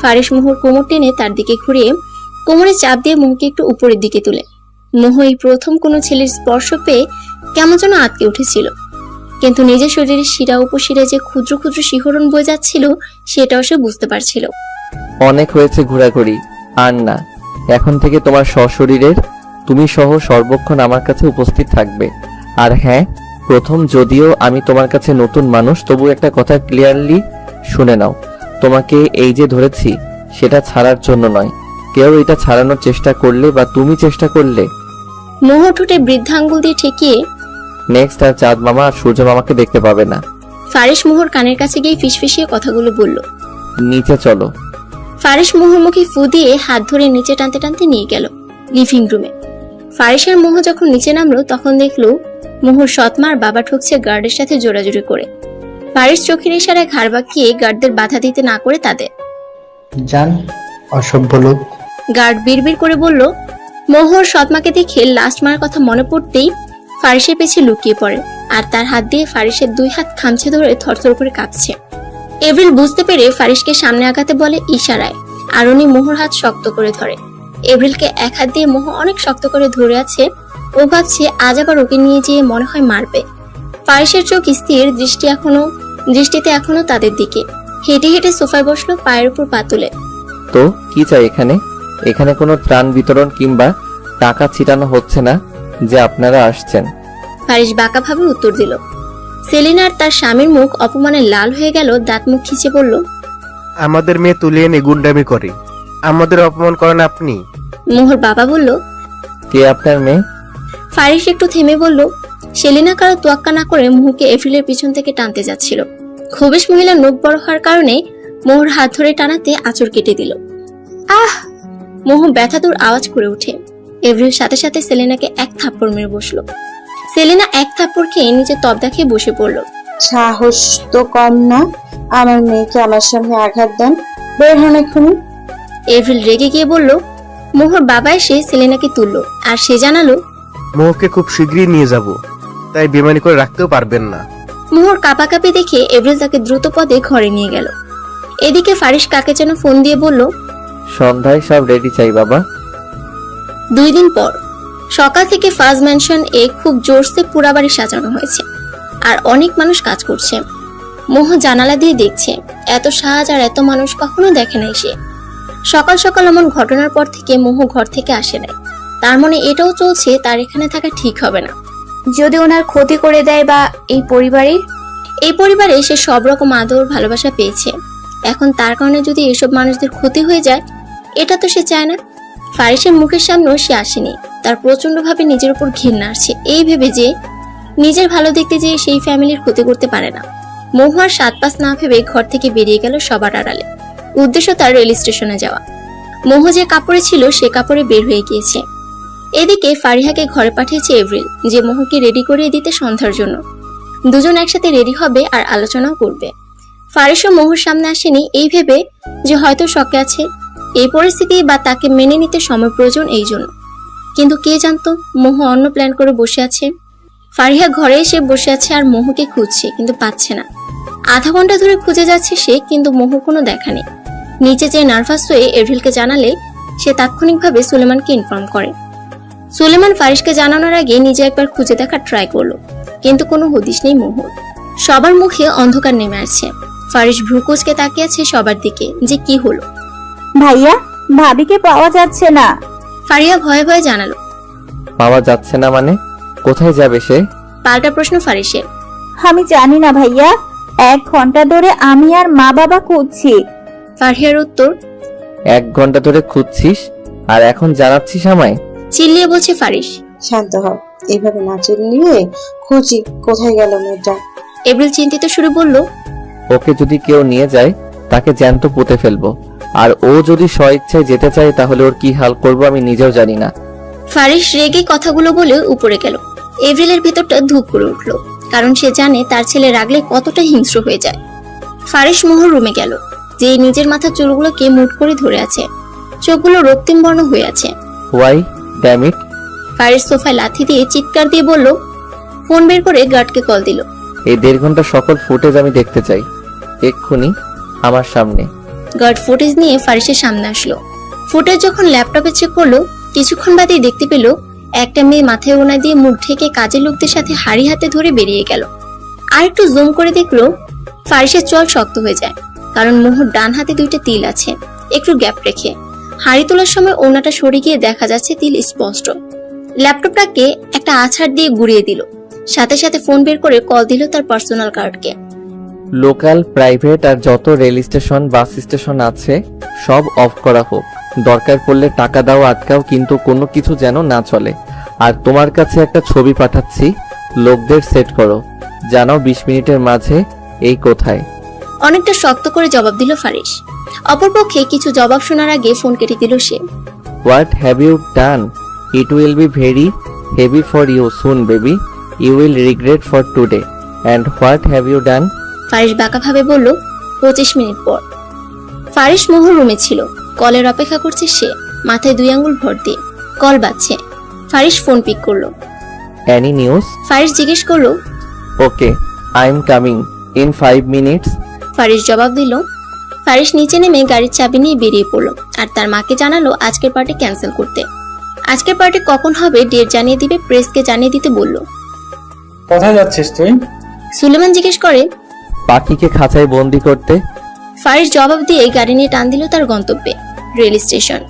ফারিস মোহর কোমর টেনে তার দিকে ঘুরিয়ে কোমরে চাপ দিয়ে মোহকে একটু উপরের দিকে তুলে। মোহ এই প্রথম কোনো ছেলের স্পর্শ পেয়ে কেমন যেন আটকে উঠেছিল, কিন্তু নিজের শরীরের শিরা উপশিরা যে ক্ষুদ্র ক্ষুদ্র শিহরণ বয়ে যাচ্ছিল সেটাও সে বুঝতে পারছিল। অনেক হয়েছে ঘোরাঘুরি, আর না। এখন থেকে তোমার সশরীরের তুমি সহ সর্বক্ষণ আমার কাছে উপস্থিত থাকবে। আর হ্যাঁ, প্রথম যদিও আমি তোমার কাছে নতুন মানুষ, তবু একটা কথা ক্লিয়ারলি শুনে নাও। তোমাকে এই যে ধরেছি সেটা ছাড়ার জন্য নয়। কেউ এটা ছাড়ানোর চেষ্টা করলে বা তুমি চেষ্টা করলে মোহ ঠোঁটে বৃদ্ধাঙ্গুল দিয়ে ঠেকিয়ে নেক্সট আর চাঁদ মামা আর সূর্য মামাকে দেখতে পাবে না। ফারিস মোহর কানের কাছে গিয়ে ফিসফিসিয়ে কথাগুলো বলল। নিচে চলো। ফারিস মোহর মুখে ফু দিয়ে হাত ধরে নিচে টানতে টানতে নিয়ে গেল লিভিং রুমে। ফারিসের মোহ যখন নিচে নামলো তখন দেখলো মোহর সৎমার বাবা ঠকছে গার্ডের সাথে জোরাজুরি করে। ফারিস চোখের ইশারায় ঘাড় বাঁকিয়ে গার্ডদের বাধা দিতে না করে তাদের জান, অসভ্য লোক। গার্ড বিড়বিড় করে বলল। মোহর সৎমাকে দেখে লাস্ট মার কথা মনে পড়তেই ফারিসের পেছে লুকিয়ে পড়ে আর তার হাত দিয়ে ফারিসের দুই হাত খামচে ধরে থরথর করে কাঁপছে। এভরিল বুঝতে পেরে ফারিসকে সামনে আগাতে বলে ইশারায়, আর উনি মোহর হাত শক্ত করে ধরে। এভরিলকে এক হাত দিয়ে মোহ অনেক শক্ত করে ধরে আছে। ও ভাবছে আজ আবার ওকে নিয়ে যেয়ে মনে হয় মারবে। ফারিসের চোখ স্থির, দৃষ্টিতে এখনো তাদের দিকে। হেঁটে হেঁটে সোফায় বসলো পায়ের উপর পা তুলে। তো কি চাই এখানে? এখানে কোনো ত্রাণ বিতরণ কিংবা টাকা ছিটানো হচ্ছে না যে আপনারা আসছেন। ফারিস বাঁকাভাবে উত্তর দিল। সেলিনার তার স্বামীর মুখ অপমানে লাল হয়ে গেল, দাঁত মুখ খিচে বলল, আমাদের মেয়ে তুলে এনে গুন্ডামি করে আমাদের অপমান করেন আপনি? মোহর বাবা বলল, কে আপনার মেয়ে? ফারিস একটু থেমে বলল। সেলিনা কারো তোয়াক্কা না করে মোহকে এপ্রিলের পিছন থেকে টানতে যাচ্ছিল। খবিশ মহিলার নখ বড় হওয়ার কারণে মোহর হাত ধরে টানাতে আঁচড় কেটে দিল। আহ! মোহ ব্যথাতুর আওয়াজ করে ওঠে। এপ্রিল সাথে সাথে সেলিনাকে এক থাপ্পড় মেরে বসলো। সেলিনা এক থাপ্পড় খেয়ে নিজের তবদা খেয়ে বসে পড়লো। সাহস তো কম না, আমার মেয়েকে আমার সামনে আঘাত দেন, বের হন এক্ষুনি। এপ্রিল রেগে গিয়ে বলল। মোহর বাবা এসে সেলিনাকে তুললো আর সে জানালো, মোহকে খুব শীঘ্রই নিয়ে যাব, তাই বেমানি করে রাখতেও পারবেন না। মোহর কাঁপাকাঁপি দেখে এপ্রিল তাকে দ্রুত পদে ঘরে নিয়ে গেল। এদিকে ফারিস কাকে যেন ফোন দিয়ে বলল, সন্ধ্যায় সব রেডি চাই বাবা। 2 দিন পর সকাল থেকে ফাজ ম্যানশন এ খুব জোরসে পুরা বাড়ি সাজানো হয়েছে আর অনেক মানুষ কাজ করছে। মোহ জানালা দিয়ে দেখছে, এত সাজ আর এত মানুষ কখনো দেখে নাই সে। সকাল সকাল এমন ঘটনার পর থেকে মোহ ঘর থেকে আসে নাই। তার মনে এটাও চলছে তার এখানে থাকা ঠিক হবে না। যদি ওনার ক্ষতি করে দেয় বা এই পরিবারে সে সব রকম আদর ভালোবাসা পেয়েছে, এখন তার কারণে যদি এসব মানুষদের ক্ষতি হয়ে যায়, এটা তো সে চায় না। ফারিসের মুখের সামনেও সে আসেনি। তার প্রচন্ড ভাবে নিজের উপর ঘৃণা আসছে, এই ভেবে যে নিজের ভালো দেখতে যেয়ে সেই ফ্যামিলির ক্ষতি করতে পারে না। মোহ আর 7-5 না ভেবে ঘর থেকে বেরিয়ে গেল সবার আড়ালে। উদ্দেশ্য তার রেল স্টেশনে যাওয়া। মোহ যে কাপড়ে ছিল সে কাপড়ে বের হয়ে গিয়েছে। এদিকে ফারিহাকে ঘরে পাঠিয়েছে এপ্রিল, যে মোহকে রেডি করে দিতে সন্ধ্যার জন্য। দুজন একসাথে রেডি হবে আর আলোচনাও করবে। ফারিসও মোহর সামনে আসেনি এই ভেবে যে হয়তো শকে আছে, এই পরিস্থিতি বা তাকে মেনে নিতে সময় প্রয়োজন এই জন্য। কিন্তু কে জানতো মোহ অন্য প্ল্যান করে বসে আছে। ফারিহা ঘরে এসে বসে আছে আর মোহকে খুঁজছে, কিন্তু পাচ্ছে না। আধা ঘন্টা ধরে খুঁজে যাচ্ছে সে, কিন্তু মোহর কোনো দেখা নেই। নিচে যেয়ে নার্ভাস হয়ে এপ্রিলকে জানালে সে তাৎক্ষণিকভাবে সুলেমানকে ইনফর্ম করে। সুলেমান ফারিসকে জানানোর আগে নিজে একবার খুঁজে দেখার ট্রাই করলো, কিন্তু কোনো হদিশ নেই মোহর। সবার মুখে অন্ধকার নেমে আসছে। ফারিস ফারিস ভ্রুকুচকে তাকিয়ে আছে সবার দিকে, যে কি হলো। ভাইয়া, ভাবিকে পাওয়া যাচ্ছে না। ফারিয়া ভয়ে ভয়ে জানালো। পাওয়া যাচ্ছে না মানে? কোথায় যাবে সে? পাল্টা প্রশ্ন ফারিসের। আমি জানি না ভাইয়া, 1 ঘন্টা ধরে আমি আর মা বাবা খুঁজছি। ফারিয়ার উত্তর। 1 ঘন্টা ধরে খুঁজছিস আর এখন জানাচ্ছিস আমায়? চিল্লিয়ে বলছে ফারিস। শান্ত হও, এইভাবে না চিল্লিয়ে খুঁজি কোথায় গেল মেয়েটা। এপ্রিল চিন্তিত সুরে বলল, ওকে যদি কেউ নিয়ে যায় তাকে জ্যান্ত পুঁতে ফেলবো, আর ও যদি স্বইচ্ছায় যেতে চায় তাহলে ওর কি হাল করব আমি নিজেও জানি না। ফারিস রেগে কথাগুলো বলে উপরে গেল। এপ্রিলের ভেতরটা ধূপ করে উঠল, কারণ সে জানে তার ছেলে রাগলে কতটা হিংস্র হয়ে যায়। ফারিস মোহর রুমে গেল, যে নিজের মাথার চুলগুলোকে মুঠ করে ধরে আছে, চোখগুলো রক্তিম বর্ণ হয়ে আছে। Y damn it. ফারিস সোফায় লাথি দিয়ে চিৎকার দিয়ে বলল, ফোন বের করে গার্ডকে কল দিল। এই 1.5 ঘন্টা সকল ফুটেজ আমি দেখতে চাই, এক্ষুনি আমার সামনে। গার্ড ফুটেজ নিয়ে ফারিসের সামনে আসলো। ফুটেজ যখন ল্যাপটপে চেক করলো, কিছুক্ষণ বাদেই দেখতে পেল একটা মেয়ে মাথায় ওড়না দিয়ে মুখ ঢেকে কাজের লোকদের সাথে হাড়ি হাতে ধরে বেরিয়ে গেল। আর একটু জুম করে দেখলো ফারিসের চল শক্ত হয়ে যায়, কারণ মোহর ডান হাতে 2টা তিল আছে একটু গ্যাপ রেখে। হাড়ি তোলার সময় ওড়নাটা সরে গিয়ে দেখা যাচ্ছে তিল স্পষ্ট। ল্যাপটপটাকে একটা আছাড় দিয়ে গুড়িয়ে দিল, সাথে সাথে ফোন বের করে কল দিল তার পার্সোনাল কার্ডকে। লোকাল, প্রাইভেট আর যত রেল স্টেশন, বাস স্টেশন আছে সব অফ করা হোক। দরকার পড়লে টাকা দাও, আটকাও, কিন্তু কোনো কিছু যেন না চলে। আর তোমার কাছে একটা ছবি পাঠাচ্ছি, লোকদের সেট করো, জানাও 20 মিনিটের মাঝে এই কোথায়। অনেকটা শক্ত করে জবাব দিল ফারিস। অপরপক্ষে কিছু জবাব শোনার আগে ফোন কেটে দিল সে। What have you done? It will be very heavy for you soon baby, you will regret for today. And what have you done? Faris বাঁকাভাবে বলল, 25 মিনিট পর। ফারিস মোহর রুমে ছিল, কলের অপেক্ষা করছে সে, মাথায় 2 আঙ্গুল ভর দিয়ে। কল বাজছে, ফারিস ফোন পিক করলো। Any news? ফারিস জিজ্ঞেস করলো। Okay, I am coming in 5 minutes. Faris জবাব দিল। ফারিস নিচে নেমে গাড়ির চাবি নিয়ে বেরিয়ে পড়লো, আর তার মাকে জানালো আজকের পার্টি ক্যান্সেল করতে। আজকের পার্টি কখন হবে ডেট জানিয়ে দিবে, প্রেসকে জানিয়ে দিতে বলল। কোথায় যাচ্ছিস তুই? সুলেমান জিজ্ঞেস করে। পাখিকে খাঁচায় বন্দি করতে। ফারিস জবাব দিয়ে গাড়ি নিয়ে টান দিল তার গন্তব্যে, রেল স্টেশন।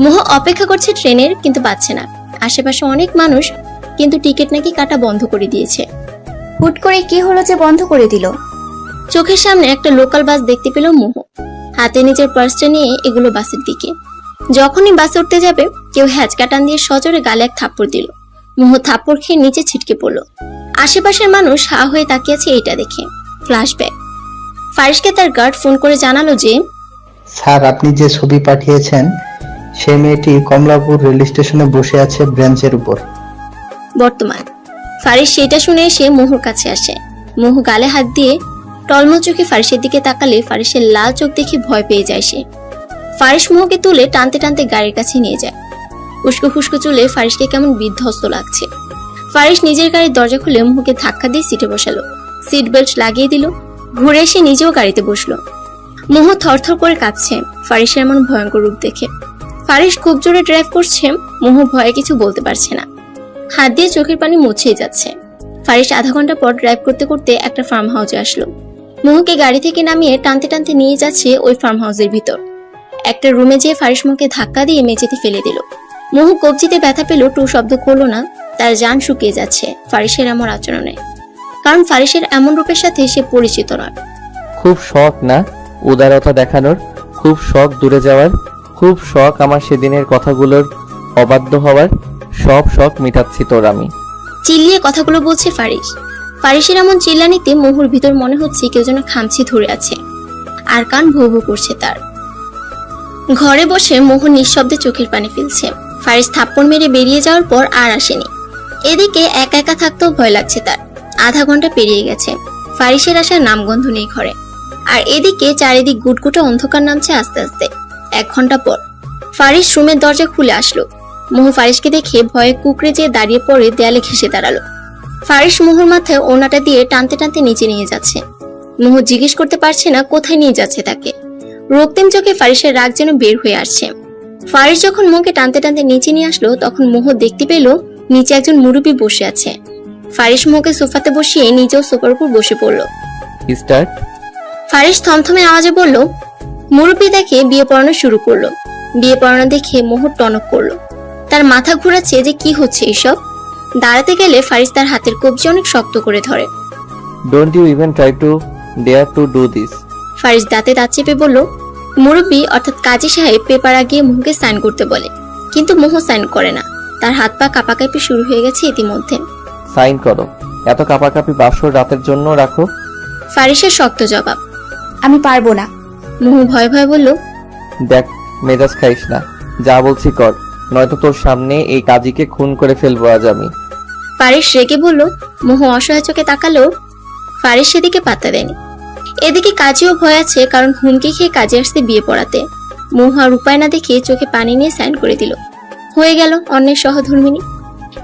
মোহ অপেক্ষা করছে ট্রেনের, কিন্তু পাচ্ছে না। আশেপাশে অনেক মানুষ, কিন্তু টিকিট নাকি কাটা বন্ধ করে দিয়েছে। হুট করে কি হলো যে বন্ধ করে দিল? চোখের সামনে একটা লোকাল বাস দেখতে পেল মোহ, হাতে নিজের পার্সটা নিয়ে এগুলো বাসের দিকে। যখনই বাসে উঠতে যাবে, কেউ হ্যাচকা টান দিয়ে সজোরে গালে এক থাপ্পড় দিল। মোহ থাপ্পড় খেয়ে নিচে ছিটকে পড়ল। আশেপাশের মানুষ হা হয়ে তাকিয়েছে এটা দেখে। ফ্ল্যাশব্যাক। ফারিসকে তার গার্ড ফোন করে জানালো যে, স্যার, আপনি যে ছবি পাঠিয়েছেন সে মেয়েটি কমলাপুর রেল স্টেশনে বসে আছে ব্রেঞ্চের উপর। বর্তমান। ফারিস সেটা শুনে এসে মোহর কাছে আসে। মোহ গালে হাত দিয়ে টলমল চোখে ফারিসের দিকে তাকালে ফারিসের লাল চোখ দেখে ভয় পেয়ে যায় সে। ফারিস মোহকে তুলে টানতে টানতে গাড়ির কাছে নিয়ে যায়। উস্কো খুস্কো চুলে ফারিসকে কেমন বিধ্বস্ত লাগছে। ফারিস নিজের গাড়ির দরজা খুলে মোহকে ধাক্কা দিয়ে সিটে বসালো, সিট বেল্ট লাগিয়ে দিল, ঘুরে এসে নিজেও গাড়িতে বসলো। মোহ থরথর করে কাঁপছে ফারিসের এমন ভয়ঙ্কর রূপ দেখে। ফারিস খুব জোরে ড্রাইভ করছে, মোহ ভয়ে কিছু বলতে পারছে না, হাত দিয়ে চোখের পানি মুছেই যাচ্ছে। ফারিস আধা ঘন্টা পর ড্রাইভ করতে করতে একটা ফার্ম হাউসে আসলো। মোহকে গাড়ি থেকে নামিয়ে টানতে টানতে নিয়ে যাচ্ছে ওই ফার্ম হাউসের ভিতর। একটা রুমে যেয়ে ফারিস মোহকে ধাক্কা দিয়ে মেঝেতে ফেলে দিল। মোহ কবজিতে ব্যথা পেল, টু শব্দ করলো না। তার জান শুকিয়ে যাচ্ছে ফারিসের এমন আচরণে, কারণ ফারিসের এমন রূপের সাথে সে পরিচিত নয়। খুব শখ না উদারতা দেখানোর, খুব শখ দূরে যাওয়ার, খুব শখ আমার সেদিনের কথাগুলোর অবাধ্য হওয়ার, সব শখ মিটাচ্ছি তোর আমি। চিল্লিয়ে কথাগুলো বলছে ফারিস। ফারিসের এমন চিল্লানিতে মোহর ভিতর মনে হচ্ছে কেউ যেন খামচি ধরে আছে, আর কান ভো ভো করছে তার। ঘরে বসে মোহ নিঃশব্দে চোখের পানি ফেলছে। ফারিস থাপ্পড় মেরে বেরিয়ে যাওয়ার পর আর আসেনি। এদিকে একা একা থাকতেও ভয় লাগছে তার। আধা ঘন্টা পেরিয়ে গেছে, ফারিসের আসার নামগন্ধ নেই ঘরে। আর এদিকে চারিদিক গুটগুটে অন্ধকার নামছে আস্তে আস্তে। 1 ঘন্টা পর ফারিস রুমের দরজা খুলে আসলো। মোহ ফারিসকে দেখে ভয়ে কুকড়ে যেয়ে দাঁড়িয়ে পড়ে দেয়ালে ঘেঁষে দাঁড়ালো। ফারিস মোহর মাথায় ওড়নাটা দিয়ে টানতে টানতে নিচে নিয়ে যাচ্ছে। মোহ জিজ্ঞেস করতে পারছে না কোথায় নিয়ে যাচ্ছে তাকে। রক্তিম চোখে ফারিসের রাগ যেন বের হয়ে আসছে। ফারিস যখন মোহকে টানতে টানতে নিচে নিয়ে আসলো, তখন মোহ দেখতে পেল নিচে একজন মুরব্বি বসে আছে। ফারিস মোহকে সোফাতে বসিয়ে নিজেও সোফার উপর বসে পড়ল। স্টার্ট। ফারিস থমথমে আওয়াজে বলল, মুরব্বী দেখে বিয়ে পড়ানো শুরু করলো। বিয়ে পড়ানো দেখে মোহর টনক করলো। তার মাথা ঘোরাচ্ছে যে কি হচ্ছে এইসব। দাঁড়াতে গেলে ফারিস তার হাতের কবজি অনেক শক্ত করে ধরে। Don't you even try to dare to do this. Faris দাঁতে দাঁত চেপে বলল, মুরব্বী অর্থাৎ কাজী সাহেব পেপার আগিয়ে মোহকে সাইন করতে বলে, কিন্তু মোহ সাইন করে না। তার হাত পা কাঁপাকাঁপি শুরু হয়ে গেছে ইতিমধ্যে। সাইন করো, এত কাপাকাপি বাসর রাতের জন্য রাখো। ফারিসের শক্ত জবাব। আমি পারবো না। মোহ ভয় ভয় বলল, দেখ, মেজাজ খাইস না, যা বলছি কর, নয়তো তোর সামনে এই কাজীকে খুন করে ফেলবো আজ আমি। ফারিস রেগে বলল। মোহ অসহায় চোখে তাকালো। ফারিস সেদিকে পাত্তা দেয়নি। এদিকে কাজীও ভয় আছে, কারণ হুমকি খেয়ে কাজে আসতে বিয়ে পড়াতে। মোহ আর উপায় না দেখে চোখে পানি নিয়ে সাইন করে দিল। হয়ে গেল অন্যের সহধর্মিনী।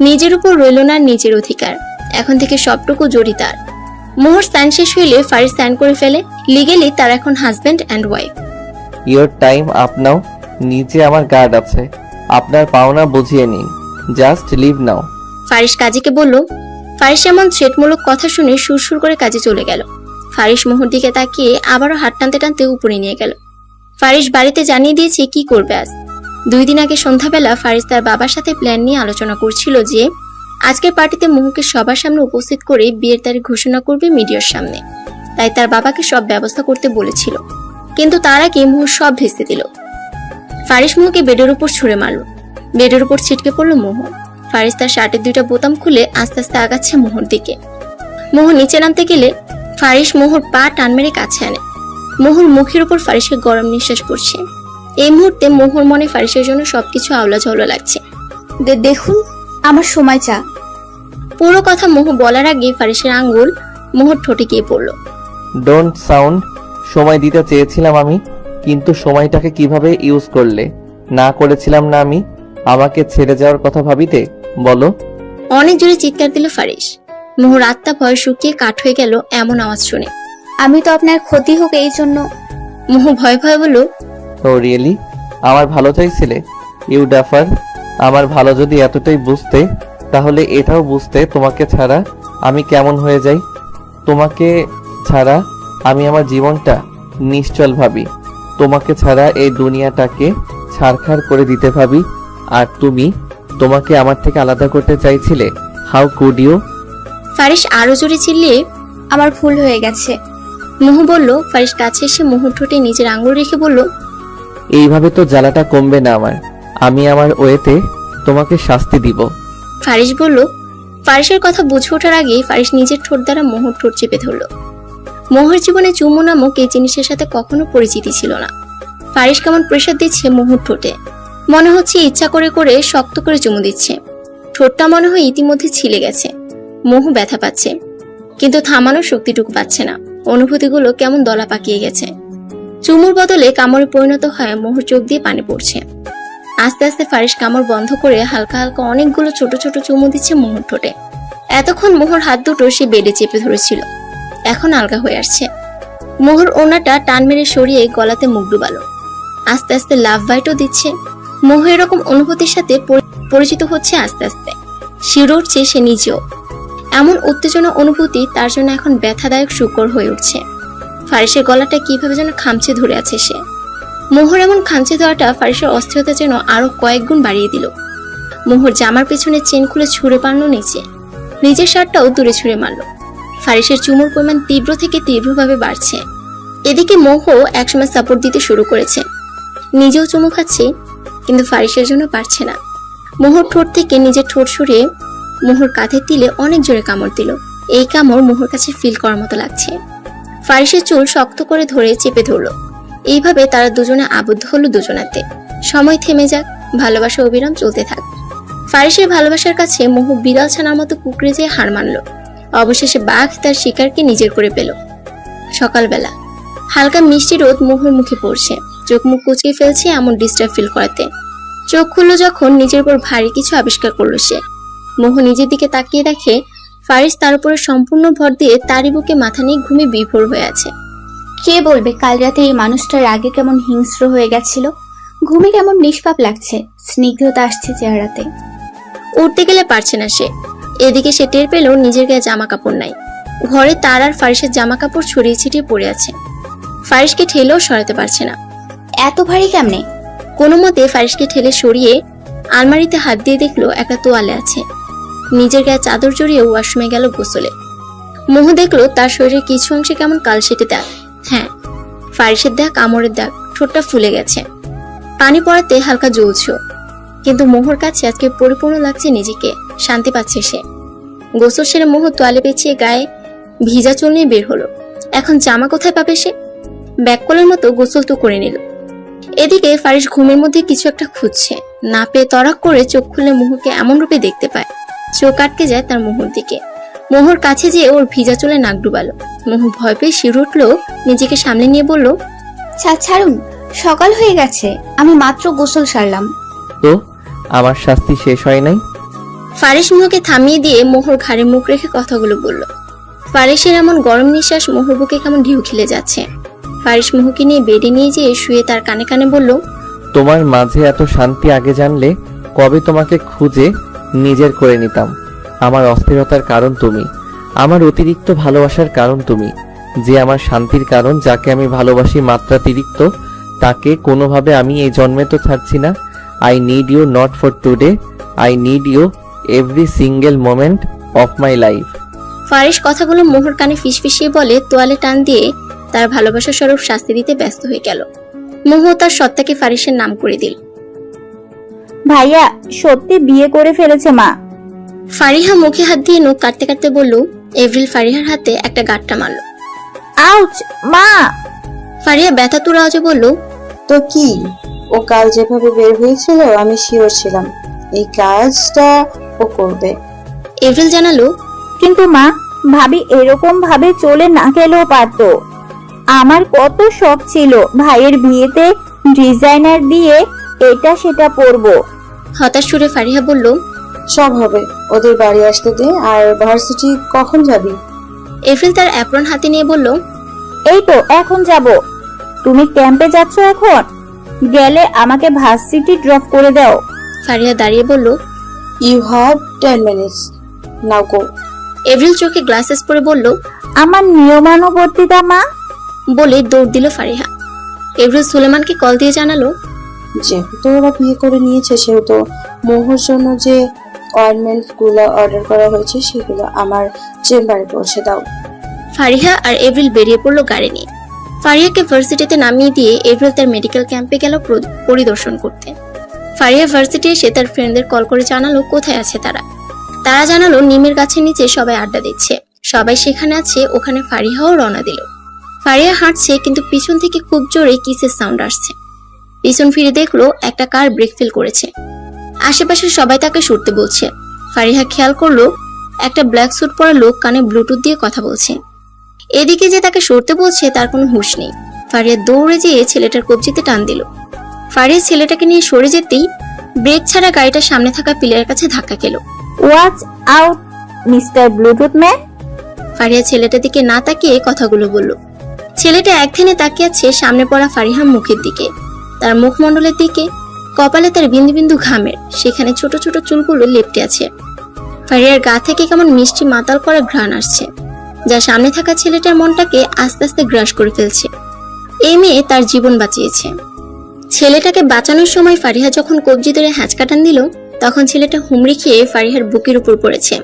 নিজের উপর রইল না নিজের অধিকার। এখন থেকে সবটুকু জড়ি তার। মোহর সাইন শেষ হইলে ফারিস সাইন করে ফেলে। লিগেলি তার এখন husband and wife. Your time up নাও। নিচে আমার গার্ড আছে, আপনার পাওনা বুঝিয়ে নিন। জাস্ট লিভ নাও। ফারিস কাজীকে বলল। ফারিস এমন থ্রেটমূলক কথা শুনে সুরসুর করে কাজে চলে গেল। ফারিস মোহর দিকে তাকিয়ে আবারও হাত টানতে টানতে উপরে নিয়ে গেল। ফারিস বাড়িতে জানিয়ে দিয়েছে কি করবে আজ। 2 দিন আগে সন্ধ্যাবেলা ফারিস তার বাবার সাথে প্ল্যান নিয়ে আলোচনা করছিল যে আজকের পার্টিতে মোহকে সবার সামনে উপস্থিত করে বিয়ের তারিখ ঘোষণা করবে মিডিয়ার সামনে। তাই তার বাবাকে সব ব্যবস্থা করতে বলেছিল, কিন্তু তার আগে মোহ সব ভেস্তে দিল। ফারিস মোহকে বেডের উপর ছুঁড়ে মারল। বেডের উপর ছিটকে পড়ল মোহ। ফারিস তার শার্টের 2টা বোতাম খুলে আস্তে আস্তে আগাচ্ছে মোহর দিকে। মোহ নিচে নামতে গেলে ফারিস মোহর পা টান মেরে কাছে আনে। মোহর মুখের উপর ফারিসের গরম নিঃশ্বাস পড়ছে। এই মুহূর্তে মোহর মনে ফারিসের জন্য সবকিছু আওলা ঝাওলা লাগছে। দেখুন, আমার সময় চা। পুরো কথা মোহ বলার আগে ফারিসের আঙ্গুল মোহর ঠোঁটে গিয়ে পড়ল। Don't sound. সময় দিতে চেয়েছিলাম আমি, কিন্তু সময়টাকে কিভাবে ইউজ করলে। না করেছিলাম না আমি আমাকে ছেড়ে যাওয়ার কথা ভাবিতে, বলো। অনেক জোরে চিৎকার দিল ফারিস। মোহর আত্মা ভয় শুকিয়ে কাঠ হয়ে গেল এমন আওয়াজ শুনে। আমি তো আপনার ক্ষতি হোক এই জন্য। মোহ ভয় ভয় বলল, ও রিয়েলি? আমার ভালো চাইছিলে? You duffer. আমার ভালো যদি এতটাই বুঝতে, তাহলে এটাও বুঝতে তোমাকে ছাড়া আমি কেমন হয়ে যাই। তোমাকে ছাড়া আমি আমার জীবনটা নিশ্চল ভাবি। তোমাকে ছাড়া এই দুনিয়াটাকে ছারখার করে দিতে ভাবি। আর তুমি তোমাকে আমার থেকে আলাদা করতে চাইছিলে। How could you? ফারিস আরো জোরে চিল্লিয়ে, আমার ভুল হয়ে গেছে। মোহ বলল। ফারিস কাছে এসে মোহর ঠোঁটে নিজের আঙ্গুল রেখে বলল, এইভাবে তো জ্বালাটা কমবে না আমার। আমি আমার ওয়েতে তোমাকে শাস্তি দিব। ফারিস বলল। ফারিসের কথা বুঝে ওঠার আগে ফারিস নিজের ঠোঁট দ্বারা মোহর ঠোঁট চেপে ধরল। মোহর জীবনে চুমু নামক এই জিনিসের সাথে কখনো পরিচিতি ছিল না। ফারিস কেমন প্রেসার দিচ্ছে মোহর ঠোঁটে। মনে হচ্ছে ইচ্ছা করে করে শক্ত করে চুমু দিচ্ছে। ঠোঁটটা মনে হয় ইতিমধ্যে ছিলে গেছে। মোহ ব্যথা পাচ্ছে, কিন্তু থামানোর শক্তিটুকু পাচ্ছে না। অনুভূতিগুলো কেমন দলা পাকিয়ে গেছে। চুমুর বদলে কামড়ে পরিণত হয় মোহর চোখ দিয়ে পানি পড়ছে। আস্তে আস্তে ফারিস কামড় বন্ধ করে হালকা হালকা অনেকগুলো ছোট ছোট চুমু দিচ্ছে মোহর ঠোঁটে। এতক্ষণ মোহর হাত দুটো সে বেডে চেপে ধরেছিল, এখন আলগা হয়ে আসছে। মোহর ওনাটা টান মেরে সরিয়ে গলাতে মুখ ডুবালো। আস্তে আস্তে লাভ বাইটও দিচ্ছে। মোহ এরকম অনুভূতির সাথে পরিচিত হচ্ছে আস্তে আস্তে। শিরে উঠছে সে নিজেও। এমন উত্তেজনা অনুভূতি তার জন্য এখন ব্যথাদায়ক সুকর হয়ে উঠছে। ফারিসের গলাটা কিভাবে যেন খামচে ধরে আছে সে। মোহর এমন খামচে ধরাটা ফারিসের অস্থিরতা যেন আরো কয়েক গুণ বাড়িয়ে দিল। মোহর জামার পেছনে চেন খুলে ছুঁড়ে পারল নিচে। নিজের শার্টটাও দূরে ছুঁড়ে মারল। ফারিসের চুমুর পরিমাণ তীব্র থেকে তীব্রভাবে বাড়ছে। এদিকে মোহ একসময় সাপোর্ট দিতে শুরু করেছে। নিজেও চুমু খাচ্ছে, কিন্তু ফারিসের জন্য পারছে না। মোহর ঠোঁট থেকে নিজের ঠোঁট সরিয়ে মোহর কাঁধের তিলে অনেক জোরে কামড় দিল। এই কামড় মোহর কাছে ফিল করার মতো লাগছে। ফারিসের চুল শক্ত করে ধরে চেপে ধরল। এইভাবে তারা দুজনে আবদ্ধ হলো দুজনাতে। সময় থেমে যাক, ভালোবাসা অবিরাম চলতে থাক। ফারিসের ভালোবাসার কাছে মোহ বিড়াল ছানার মতো কুকড়ে যেয়ে হার মানল। অবশেষে বাঘ তার শিকারকে নিজের করে পেল। সকালবেলা হালকা মিষ্টি রোদ মোহর মুখে পড়ছে। চোখ মুখ কুচকে ফেলছে এমন ডিস্টার্ব ফিল করাতে। চোখ খুললো যখন নিজের উপর ভারী কিছু আবিষ্কার করলো সে। মোহ নিজের দিকে তাকিয়ে দেখে ফারিস তার উপরে সম্পূর্ণ ভর দিয়ে তারই বুকে মাথা নিয়ে ঘুমে বিভোর হয়ে আছে। কে বলবে কাল রাতে এই মানুষটার আগে কেমন হিংস্র হয়ে গেছিল। ঘুমে কেমন নিষ্পাপ লাগছে, স্নিগ্ধতা আসছে চেহারাতে। উঠতে গেলে পারছে না সে। এদিকে সে টের পেল নিজের গায়ে জামা কাপড় নাই। ঘরে তার আর ফারিসের জামা কাপড় ছড়িয়ে ছিটিয়ে পড়ে আছে। ফারিসকে ঠেলেও সরাতে পারছে না। এত ভারী কেমনে? কোনো মতে ফারিসকে ঠেলে সরিয়ে আলমারিতে হাত দিয়ে দেখলো একটা তোয়ালে আছে। নিজের গায়ে চাদর জড়িয়ে ওয়াশরুমে গেল গোসলে। মোহ দেখলো তার শরীরের কিছু অংশে কেমন কালশেটে দাগ। হ্যাঁ, ফারিসের দাগ, কামড়ের দাগ, ঠোঁটটা ফুলে গেছে, পানি পড়াতে হালকা জ্বলছে। কিন্তু মোহর কাছে আজকে পরিপূর্ণ লাগছে নিজেকে, শান্তি পাচ্ছে সে। গোসল সেরে মোহ তোয়ালে পেঁচিয়ে গায়ে ভিজা চুল নিয়ে বের হলো। এখন জামা কোথায় পাবে সে? ব্যাককলের মতো গোসল তো করে নিল। এদিকে ফারিস ঘুমের মধ্যে কিছু একটা খুঁজছে, না পেয়ে তরাক করে চোখ খুলে মোহকে এমন রূপে দেখতে পায়, চোখ আটকে যায় তার মোহর দিকে। মোহর কাছে যেয়ে ওর ভিজা চুলে নাক ডুবালো। মোহ ভয় পেয়ে শির উঠলো, নিজেকে সামনে নিয়ে বলল, ছাড়ুন, সকাল হয়ে গেছে, আমি মাত্র গোসল সারলাম। তো আমার শাস্তি শেষ হয় নাই? ফারিস মোহকে থামিয়ে দিয়ে মোহর ঘাড়ে মুখ রেখে কথাগুলো বলল। ফারিসের এমন গরম নিঃশ্বাস মোহর বুকে কেমন ঢেউ খেলে যাচ্ছে। ফারিস মোহকে নিয়ে বেডে নিয়ে যেয়ে শুয়ে তার কানে কানে বলল, তোমার মাঝে এত শান্তি আগে জানলে কবে তোমাকে খুঁজে নিজের করে নিতাম। আমার অস্থিরতার কারণ তুমি, আমার অতিরিক্ত ভালোবাসার কারণ তুমি, যে আমার শান্তির কারণ, যাকে আমি ভালোবাসি মাত্রাতিরিক্ত, তাকে কোনোভাবে আমি এই জন্মে তো ছাড়ছি না। I need you not for today, I need you every single moment of my life. Faris কথাগুলো মোহর কানে ফিসফিসিয়ে বলে তোয়ালে টান দিয়ে তার ভালোবাসা স্বরূপ শাস্তি দিতে ব্যস্ত হয়ে গেল। মোহ তার সত্তাকে ফারিসের নাম করে দিল। ভাইয়া সত্যি বিয়ে করে ফেলেছে মা। ফারিহা মুখে হাত দিয়ে নখ কাটতে কাটতে বলল। এভরিল ফারিহার হাতে একটা গাঁটটা মারল। আউচ মা! ফারিহা ব্যথাতুর আওয়াজে বলল, তো কি, ও কাল যেভাবে বের হয়েছিল আমি শিওর ছিলাম এই কাজটা ও করবে। এভরিল জানালো, কিন্তু মা, ভাবি এরকম ভাবে চলে না গেলেও পারতো। আমার কত শখ ছিল ভাইয়ের বিয়েতে ডিজাইনার দিয়ে এটা সেটা পরবো। হতাশ সুরে ফারিহা বলল, সব হবে, ওদের বাড়ি আসতে দে। আর ভার্সিটি কখন যাবি? এভরিল তার অ্যাপ্রন হাতে নিয়ে বলল, এই তো এখন যাব। তুমি ক্যাম্পে যাচ্ছ এখন? গেলে আমাকে ভার্সিটি ড্রপ করে দাও। ফারিহা দাঁড়িয়ে বলল, you have 10 minutes, now go. Avril চোখে গ্লাসেস পরে বলল, আমার নিয়মানুবর্তিতা মা। বলে দৌড় দিল ফারিহা। এভরিল সুলেমানকে কল দিয়ে জানালো, যেহেতু ওরা বিয়ে করে নিয়েছে সেহেতু মোহর জন্য যে অয়েন্টমেন্ট গুলো অর্ডার করা হয়েছে সেগুলো আমার চেম্বারে পৌঁছে দাও। ফারিহা আর এভরিল বেরিয়ে পড়লো গাড়ি নিয়ে। ফারিহাকে ভার্সিটিতে নামিয়ে দিয়ে এভরিল তার মেডিকেল ক্যাম্পে গেল পরিদর্শন করতে। ফারিহা ভার্সিটি এসে তার ফ্রেন্ডদের কল করে জানালো কোথায় আছে তারা। তারা জানালো নিমের গাছের নিচে সবাই আড্ডা দিচ্ছে, সবাই সেখানে আছে। ওখানে ফারিহাও রওনা দিল। ফারিহা হাঁটছে, কিন্তু পিছন থেকে খুব জোরে কিসের সাউন্ড আসছে। পিছন ফিরে দেখলো একটা কার ব্রেক ফেল করেছে। আশেপাশে সবাই তাকে সরতে বলছে। ফারিহা খেয়াল করলো একটা ব্ল্যাক স্যুট পরা লোক কানে ব্লুটুথ দিয়ে কথা বলছে। এদিকে যে তাকে সরতে বলছে তার কোনো হুঁশ নেই। ফারিহা দৌড়ে যেয়ে ছেলেটার কবজিতে টান দিল। ফারিহা ছেলেটাকে নিয়ে সরে যেতেই ব্রেক ছাড়া গাড়িটা সামনে থাকা পিলারের কাছে ধাক্কা খেলো। Watch out mister Bluetooth man. Fariha ছেলেটার দিকে না তাকিয়ে কথাগুলো বলল। ছেলেটা একদিনে তাকিয়ে আছে সামনে পড়া ফারিহার মুখের দিকে, তার মুখমণ্ডলের দিকে। কপালে তার বিন্দু বিন্দু ঘামের, সেখানে ছোট ছোট চুলগুলো লেপ্টে আছে। ফারিহার গা থেকে কেমন মিষ্টি মাতাল করা ঘ্রাণ আসছে, যা সামনে থাকা ছেলেটার মনটাকে আস্তে আস্তে গ্রাস করে ফেলছে। এই মেয়ে তার জীবন বাঁচিয়েছে। ছেলেটাকে বাঁচানোর সময় ফারিহা যখন কবজি ধরে হ্যাঁচকাটান দিল, তখন ছেলেটা হুমড়ি খেয়ে ফারিহার বুকের উপর পড়েছে,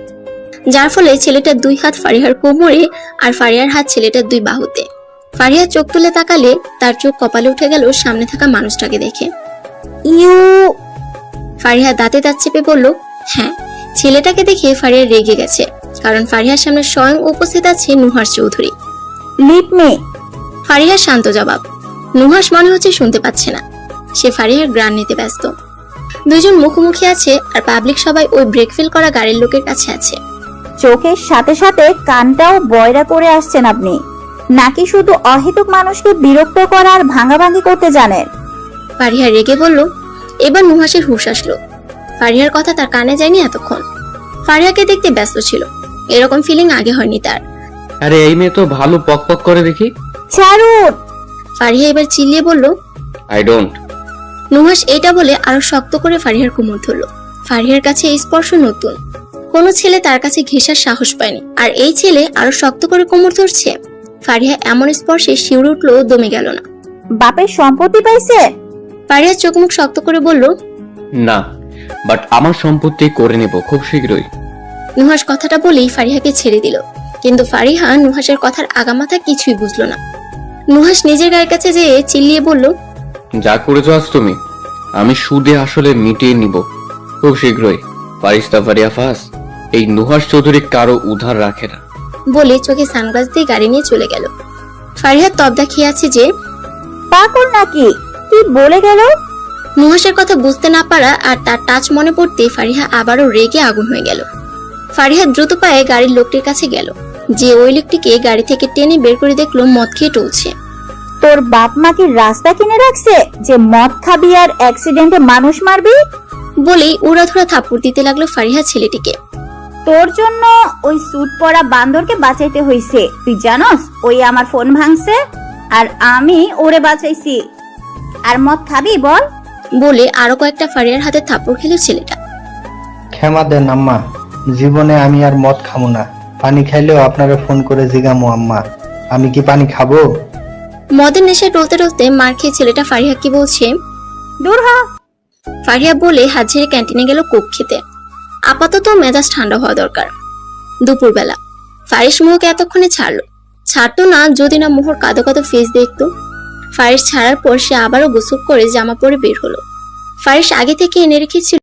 যার ফলে ছেলেটার দুই হাত ফারিহার কোমরে আর ফারিহার হাত ছেলেটার দুই বাহুতে। ফারিহা চোখ তুলে তাকালে তার চোখ কপালে উঠে গেল সামনে থাকা মানুষটাকে দেখে। ইউ! ফারিহা দাঁতে দাঁত চেপে বলল, হ্যাঁ। ছেলেটাকে দেখে ফারিহা রেগে গেছে, কারণ ফারিহার সামনে স্বয়ং উপস্থিত আছে নুহাস চৌধুরী। Leave me. ফারিহার শান্ত জবাব। নুহাস মনে হচ্ছে শুনতে পাচ্ছে না, সে ফারিহার গ্রান নিতে ব্যস্ত। দুইজন মুখোমুখি আছে, আর পাবলিক সবাই ওই ব্রেক ফেল করা গাড়ির লোকের কাছে আছে। চোখের সাথে সাথে কানটাও বয়রা করে আসছেন আপনি, নাকি শুধু অহেতুক মানুষকে বিরক্ত করা আর ভাঙাভাঙি করতে জানেন? ফারিহা রেগে বলল। এবার নুহাসের হুঁশ আসলো। ফারিহার কথা তার কানে যায়নি এতক্ষণ। ফারিহাকে দেখতে ব্যস্ত ছিল, এরকম ফিলিং আগে হয়নি তার। আরে এই মেয়ে তো ভালো পক পক করে দেখি। ছাড়ুন! ফারিহা এবার চিল্লিয়ে বলল, আই ডোন্ট। নুহাস এটা বলে আরো শক্ত করে ফারিহার কোমর ধরল। ফারিহার কাছে এই স্পর্শ নতুন, কোনো ছেলে তার কাছে ঘেঁষার সাহস পায়নি, আর এই ছেলে আরো শক্ত করে কোমর ধরছে। ফারিহা এমন স্পর্শে শিউরে উঠলো, দমে গেল না। বাপের সম্পত্তি পাইছে? ফারিহা চোখ মুখ শক্ত করে বলল, না, বাট আমার সম্পত্তি করে নেব খুব শীঘ্রই। নুহাস কথাটা বলেই ফারিহাকে ছেড়ে দিল, কিন্তু ফারিহা নুহাসের কথার আগামাথা কিছুই বুঝলো না। নুহাস নিজের গায়ের কাছে যেয়ে চিল্লিয়ে বলল, যা করেছো আজ তুমি, আমি সুদে আসলে মিটিয়ে নিব খুব শীঘ্রই। পারিস্তা ফারিয়া ফাস, এই নুহাস চৌধুরী কারো উধার রাখে না। বলে চোখে সানগ্লাস দিয়ে গাড়ি নিয়ে চলে গেল। ফারিহা তবদা খেয়ে আছে যে পাগল নাকি, কি বলে গেল? নুহাসের কথা বুঝতে না পারা আর তার টাচ মনে পড়তে ফারিহা আবারও রেগে আগুন হয়ে গেল। ফারিহা দ্রুত পায়ে গাড়ির লোকটির কাছে গেল, যে ওই লোকটিকে গাড়ি থেকে টেনে বের করে দেখলো মদ খেয়ে টলছে। তোর বাপ মা কি রাস্তা কিনে রাখছে যে মদ খাবি আর অ্যাক্সিডেন্টে মানুষ মারবি? বলেই উড়াধুরা থাপ্পড় দিতে লাগলো ফারিহা ছেলেটিকে। তোর জন্য ওই স্যুট পরা বান্দরকে বাঁচাইতে হইছে, তুই জানোস? ওই আমার ফোন ভাঙছে আর আমি ওরে বাঁচাইছি। আর মদ খাবি বল? বলে আরো কয়েকটা ফারিয়ার হাতে থাপ্পড় খেলো ছেলেটা। ক্ষমা দেন আম্মা, জীবনে আমি আর মদ খাবো না। পানি খাইলেও আপনারা ফোন করে জিগামো আম্মা, আমি কি পানি খাবো? মদের নেশায় টলতে টলতে মার খেয়ে ছেলেটা ফারিহা কি বলছে, দূর হ। ফারিহা বলে হাত ঝেড়ে ক্যান্টিনে গেল কোক খেতে। আপাতত মেজাজ ঠান্ডা হওয়া দরকার। দুপুরবেলা ফারিস মোহকে এতক্ষণে ছাড়তো না যদি না মোহর কাদো কাদো ফেস দেখতো। ফারিস ছাড়ার পর সে আবারও গোসল করে জামা পরে বের হলো। ফারিস আগে থেকে এনে রেখেছিল